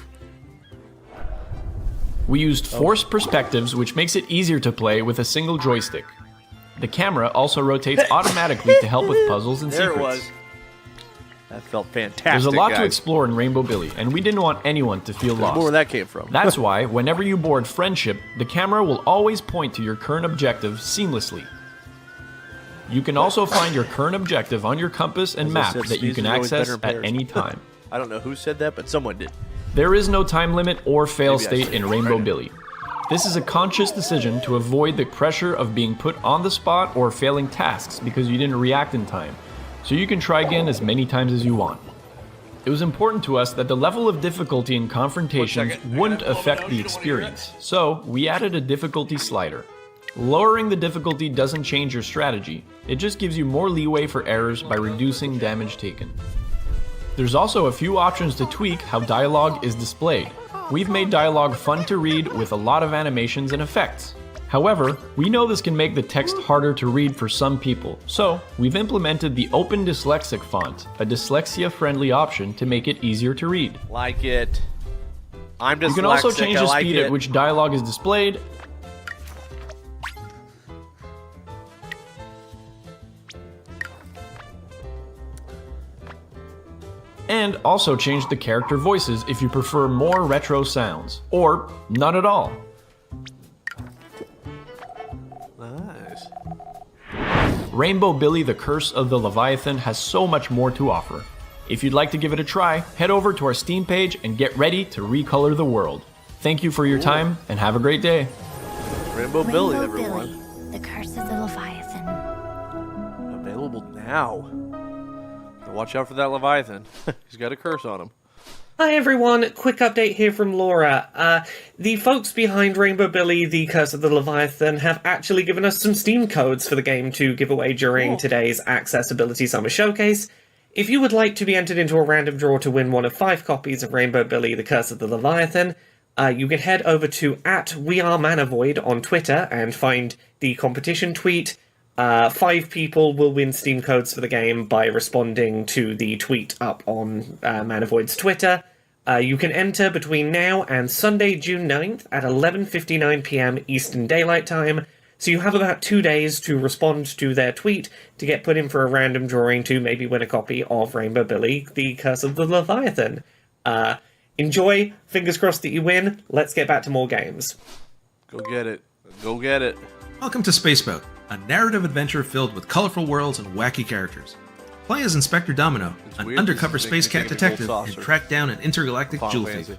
We used forced perspectives, which makes it easier to play with a single joystick. The camera also rotates automatically to help with puzzles and secrets. There it was. That felt fantastic. There's a lot to explore in Rainbow Billy, and we didn't want anyone to feel lost. Where that came from. That's why, whenever you board Friendship, the camera will always point to your current objective seamlessly. You can also find your current objective on your compass and map that you can access at any time. I don't know who said that, but someone did. There is no time limit or fail state in Rainbow Billy. This is a conscious decision to avoid the pressure of being put on the spot or failing tasks because you didn't react in time. So you can try again as many times as you want. It was important to us that the level of difficulty in confrontations wouldn't affect the experience, so we added a difficulty slider. Lowering the difficulty doesn't change your strategy, it just gives you more leeway for errors by reducing damage taken. There's also a few options to tweak how dialogue is displayed. We've made dialogue fun to read with a lot of animations and effects. However, we know this can make the text harder to read for some people, so we've implemented the Open Dyslexic font, a dyslexia-friendly option to make it easier to read. Like it. I'm dyslexic. You can also change the speed at which dialogue is displayed, and also change the character voices if you prefer more retro sounds, or none at all. Rainbow Billy: The Curse of the Leviathan has so much more to offer. If you'd like to give it a try, head over to our Steam page and get ready to recolor the world. Thank you for your time and have a great day. Rainbow Billy, everyone. Billy: The Curse of the Leviathan. Available now. Watch out for that Leviathan. He's got a curse on him. Hi everyone, quick update here from Laura. The folks behind Rainbow Billy: The Curse of the Leviathan have actually given us some Steam codes for the game to give away during today's Accessibility Summer Showcase. If you would like to be entered into a random draw to win one of 5 copies of Rainbow Billy: The Curse of the Leviathan, you can head over to @WeAreManavoid on Twitter and find the competition tweet. 5 people will win Steam codes for the game by responding to the tweet up on Manavoid's Twitter. You can enter between now and Sunday, June 9th at 11:59 PM Eastern Daylight Time, so you have about 2 days to respond to their tweet to get put in for a random drawing to maybe win a copy of Rainbow Billy: The Curse of the Leviathan. Enjoy, fingers crossed that you win. Let's get back to more games. Go get it. Go get it. Welcome to Spaceboat, a narrative adventure filled with colorful worlds and wacky characters. Play as Inspector Domino, an undercover space cat detective, and track down an intergalactic jewel thief.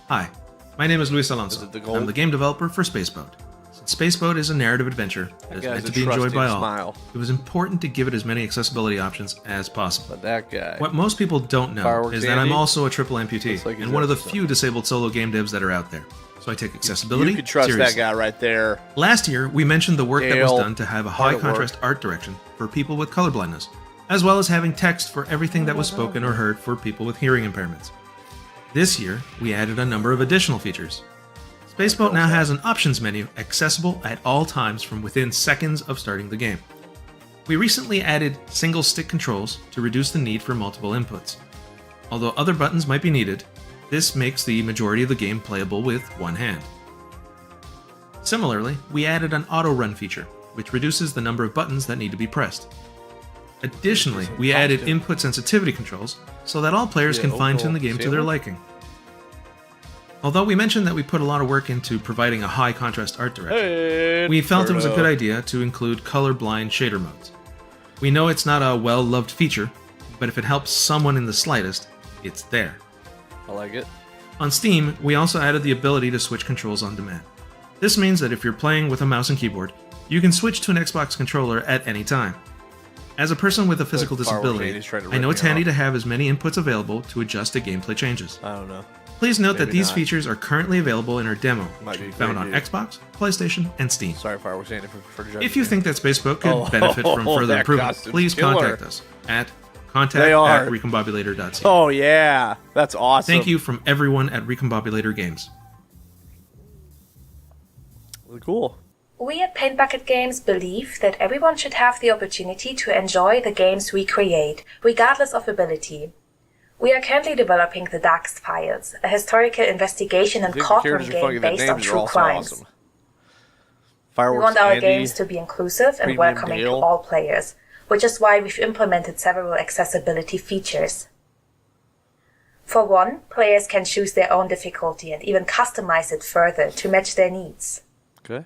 Hi, my name is Luis Alonso. I'm the game developer for Spaceboat. Since Spaceboat is a narrative adventure that is meant to be enjoyed by all, it was important to give it as many accessibility options as possible. But that guy. What most people don't know is that I'm also a triple amputee, and one of the few disabled solo game devs that are out there. So I take accessibility You can trust seriously. that guy right there. Last year, we mentioned the work that was done to have a high-contrast art direction for people with colorblindness, as well as having text for everything that was spoken or heard for people with hearing impairments. This year, we added a number of additional features. Spaceboat now has an options menu accessible at all times from within seconds of starting the game. We recently added single-stick controls to reduce the need for multiple inputs. Although other buttons might be needed, this makes the majority of the game playable with one hand. Similarly, we added an auto-run feature, which reduces the number of buttons that need to be pressed. Additionally, we added input sensitivity controls so that all players can fine-tune the game to their liking. Although we mentioned that we put a lot of work into providing a high contrast art direction, we felt it was a good idea to include colorblind shader modes. We know it's not a well-loved feature, but if it helps someone in the slightest, it's there. I like it. On Steam, we also added the ability to switch controls on demand. This means that if you're playing with a mouse and keyboard, you can switch to an Xbox controller at any time. As a person with a physical disability, I know it's handy to have as many inputs available to adjust to gameplay changes. I don't know. Please note that these features are currently available in our demo, which can be found on Xbox, PlayStation, and Steam. Sorry if I was saying it for judging. If you think that Spacebook could benefit from further improvement, please contact us at contact@recombobulator.ca. Oh yeah, that's awesome. Thank you from everyone at Recombobulator Games. Really cool. We at Paint Bucket Games believe that everyone should have the opportunity to enjoy the games we create, regardless of ability. We are currently developing The Darkest Files, a historical investigation and courtroom game based on true crimes. Awesome. We want our games to be inclusive and welcoming to all players, which is why we've implemented several accessibility features. For one, players can choose their own difficulty and even customize it further to match their needs. Okay.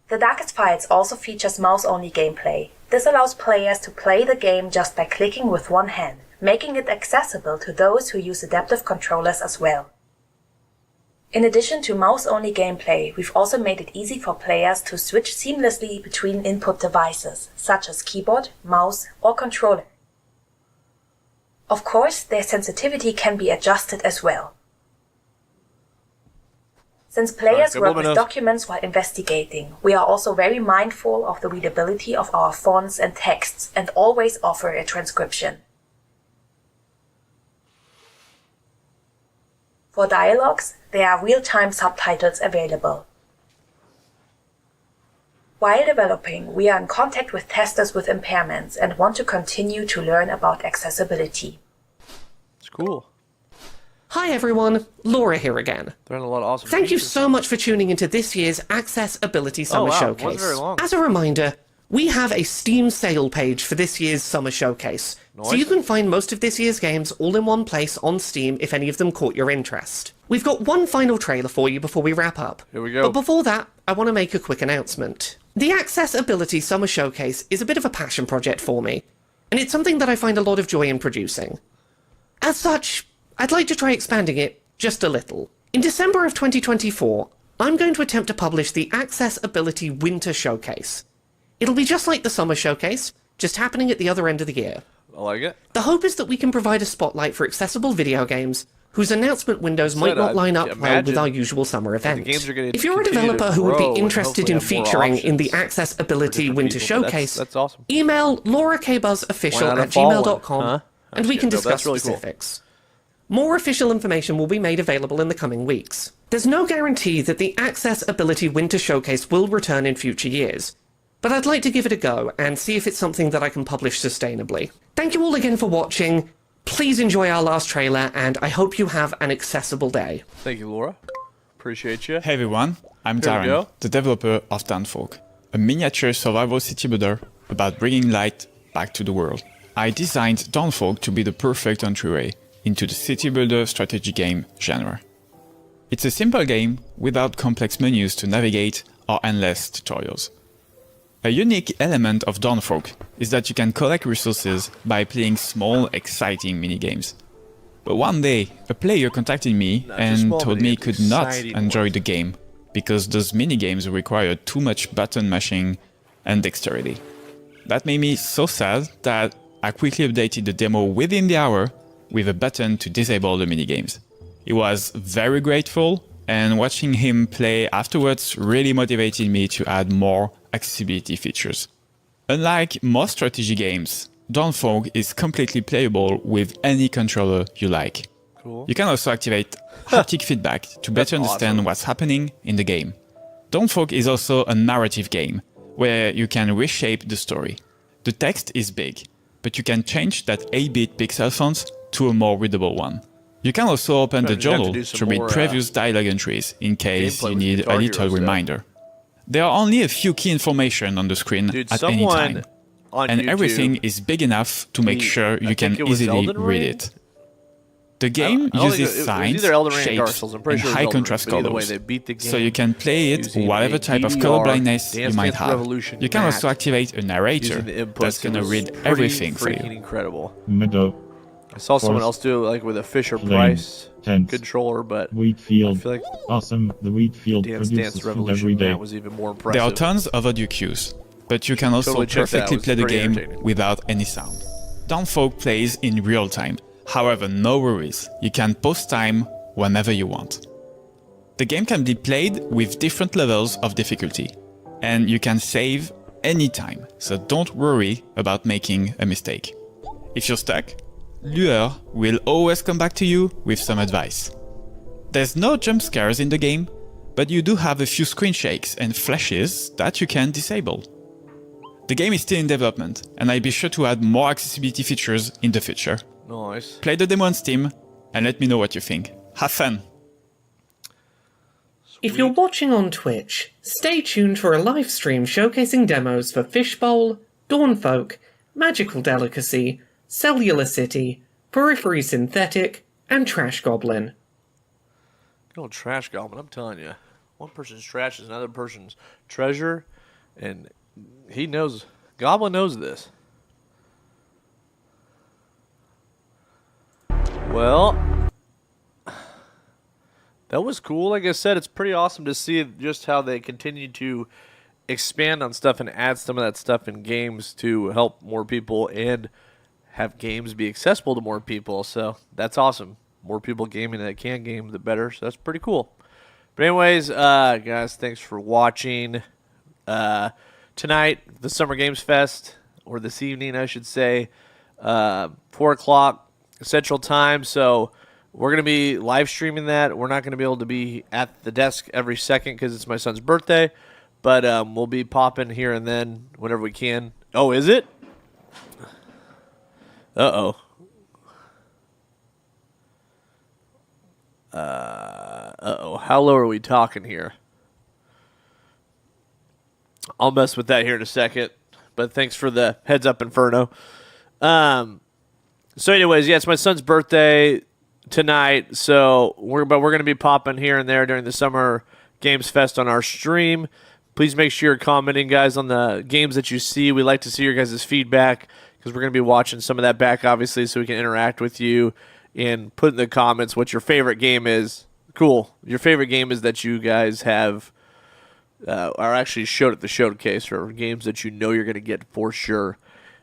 The Darkest Files also features mouse-only gameplay. This allows players to play the game just by clicking with one hand, making it accessible to those who use adaptive controllers as well. In addition to mouse-only gameplay, we've also made it easy for players to switch seamlessly between input devices, such as keyboard, mouse, or controller. Of course, their sensitivity can be adjusted as well. Since players work with documents while investigating, we are also very mindful of the readability of our fonts and texts and always offer a transcription. For dialogues, there are real-time subtitles available. While developing, we are in contact with testers with impairments and want to continue to learn about accessibility. It's cool. Hi everyone, Laura here again. There are a lot of awesome Thank you features. so much for tuning into this year's Accessibility Summer Showcase. Wasn't very long. As a reminder, we have a Steam sale page for this year's Summer Showcase, so you can find most of this year's games all in one place on Steam if any of them caught your interest. We've got one final trailer for you before we wrap up. Here we go. But before that, I want to make a quick announcement. The Accessibility Summer Showcase is a bit of a passion project for me, and it's something that I find a lot of joy in producing. As such, I'd like to try expanding it just a little. In December of 2024, I'm going to attempt to publish the Accessibility Winter Showcase. It'll be just like the Summer Showcase, just happening at the other end of the year. I like it. The hope is that we can provide a spotlight for accessible video games whose announcement windows might not line up well with our usual summer event. If you're a developer who would be interested in featuring in the Accessibility Winter Showcase, that's awesome. email laurakbuzzofficial@gmail.com and we can discuss specifics. More official information will be made available in the coming weeks. There's no guarantee that the Accessibility Winter Showcase will return in future years, but I'd like to give it a go and see if it's something that I can publish sustainably. Thank you all again for watching. Please enjoy our last trailer, and I hope you have an accessible day. Thank you, Laura. Appreciate you. Hey everyone, I'm Here we go. Darren, the developer of Dawnfolk, a miniature survival city builder about bringing light back to the world. I designed Dawnfolk to be the perfect entryway into the city builder strategy game genre. It's a simple game without complex menus to navigate or endless tutorials. A unique element of Dawnfolk is that you can collect resources by playing small, exciting minigames. But one day, a player contacted me and told me he could not enjoy the game because those minigames required too much button mashing and dexterity. That made me so sad that I quickly updated the demo within the hour with a button to disable the minigames. He was very grateful, and watching him play afterwards really motivated me to add more accessibility features. Unlike most strategy games, Dawnfolk is completely playable with any controller you like. Cool. You can also activate haptic feedback to better understand what's happening in the game. Dawnfolk is also a narrative game, where you can reshape the story. The text is big, but you can change that 8-bit pixel font to a more readable one. You can also open the journal to read previous dialogue entries in case you need a little reminder. There are only a few key information on the screen at any time. and YouTube, everything is big enough to make sure you can easily read it. The game uses signs, shapes, and high contrast colors, so you can play it whatever type of color blindness you might have. You can also activate a narrator that's gonna read everything for you. Incredible. Meadow. I saw someone else do it like with a Fisher-Price controller, but wheat field. I feel like awesome. The wheat field produces food every day. Was even more impressive. There are tons of audio cues, but you can also perfectly play the game without any sound. Downfolk plays in real time. However, no worries, you can pause time whenever you want. The game can be played with different levels of difficulty, and you can save anytime, so don't worry about making a mistake. If you're stuck, Lueur will always come back to you with some advice. There's no jump scares in the game, but you do have a few screen shakes and flashes that you can disable. The game is still in development, and I'll be sure to add more accessibility features in the future. Nice. Play the demo on Steam, and let me know what you think. Have fun! If you're watching on Twitch, stay tuned for a live stream showcasing demos for Fishbowl, Dawnfolk, Magical Delicacy, Cellular City, Periphery Synthetic, and Trash Goblin. Good old Trash Goblin, I'm telling you. One person's trash is another person's treasure, and he knows, Goblin knows this. Well, that was cool. Like I said, it's pretty awesome to see just how they continue to expand on stuff and add some of that stuff in games to help more people and have games be accessible to more people. So that's awesome. More people gaming that can game, the better. So that's pretty cool. But anyways, guys, thanks for watching. Tonight, the Summer Games Fest, or this evening, I should say, 4 o'clock. Central Time, so we're going to be live streaming that. We're not going to be able to be at the desk every second because it's my son's birthday, but we'll be popping here and then whenever we can. Oh, is it? Uh-oh. How low are we talking here? I'll mess with that here in a second, but thanks for the heads up, Inferno. So anyways, yeah, it's my son's birthday tonight, so we're going to be popping here and there during the Summer Games Fest on our stream. Please make sure you're commenting, guys, on the games that you see. We like to see your guys' feedback because we're going to be watching some of that back, obviously, so we can interact with you and put in the comments what your favorite game is. Cool. Your favorite game is that you guys have are actually showed at the showcase, or games that you know you're going to get for sure.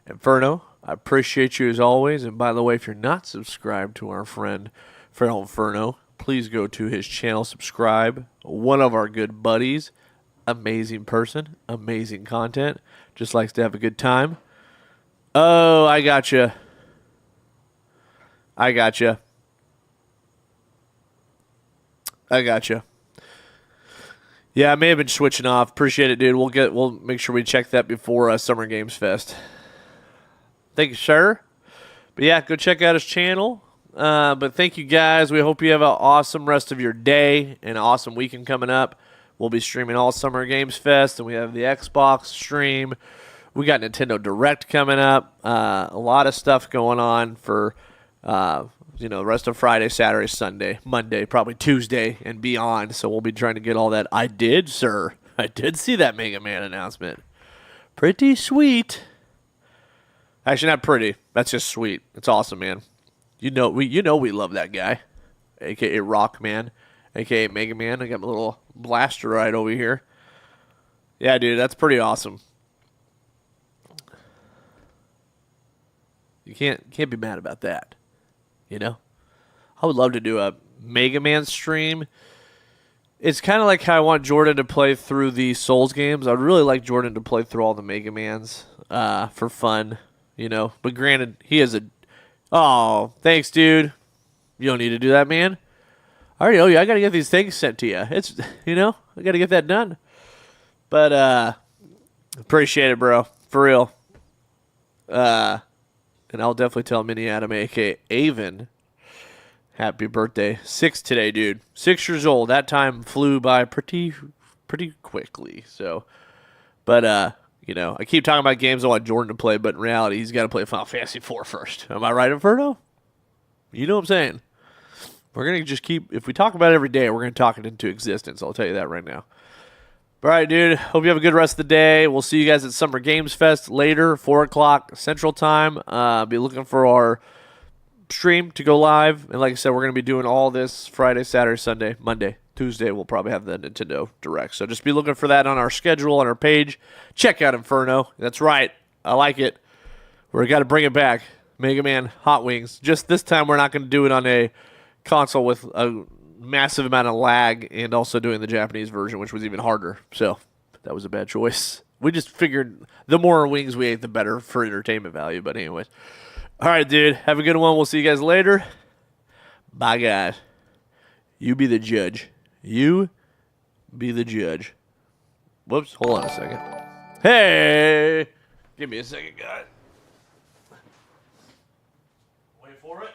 Inferno, I appreciate you as always. And by the way, if you're not subscribed to our friend Feral Inferno, please go to his channel, subscribe. One of our good buddies, amazing person, amazing content, just likes to have a good time. Oh, I gotcha. I gotcha. Yeah, I may have been switching off. Appreciate it, dude. We'll make sure we check that before Summer Games Fest. Thank you, sir. But yeah, go check out his channel. But thank you, guys. We hope you have an awesome rest of your day and an awesome weekend coming up. We'll be streaming all Summer Games Fest, and we have the Xbox stream. We got Nintendo Direct coming up. A lot of stuff going on for the rest of Friday, Saturday, Sunday, Monday, probably Tuesday, and beyond. So we'll be trying to get all that. I did see that Mega Man announcement. Pretty sweet. Actually, not pretty. That's just sweet. It's awesome, man. We love that guy, aka Rockman, aka Mega Man. I got my little blaster right over here. Yeah, dude, that's pretty awesome. You can't be mad about that. I would love to do a Mega Man stream. It's kind of like how I want Jordan to play through the Souls games. I'd really like Jordan to play through all the Mega Mans for fun. But granted, he is oh, thanks, dude. You don't need to do that, man. I already owe you. I got to get these things sent to you. It's, I got to get that done. But, appreciate it, bro. For real. And I'll definitely tell Mini Adam, a.k.a. Avon, happy birthday. 6 today, dude. 6 years old. That time flew by pretty quickly. So, but, You know, I keep talking about games I want Jordan to play, but in reality, he's got to play Final Fantasy IV first. Am I right, Inferno? You know what I'm saying? We're going to just keep, if we talk about it every day, we're going to talk it into existence. I'll tell you that right now. All right, dude. Hope you have a good rest of the day. We'll see you guys at Summer Games Fest later, 4 o'clock Central Time. Be looking for our stream to go live. And like I said, we're going to be doing all this Friday, Saturday, Sunday, Monday. Tuesday, we'll probably have the Nintendo Direct. So just be looking for that on our schedule, on our page. Check out Inferno. That's right. I like it. We're got to bring it back. Mega Man Hot Wings. Just this time, we're not going to do it on a console with a massive amount of lag and also doing the Japanese version, which was even harder. So that was a bad choice. We just figured the more wings we ate, the better for entertainment value. But anyways. All right, dude. Have a good one. We'll see you guys later. Bye, guys. You be the judge. You be the judge. Whoops, hold on a second. Hey! Give me a second, guys. Wait for it.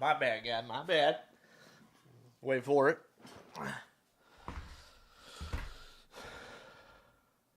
My bad, guy. My bad. Wait for it.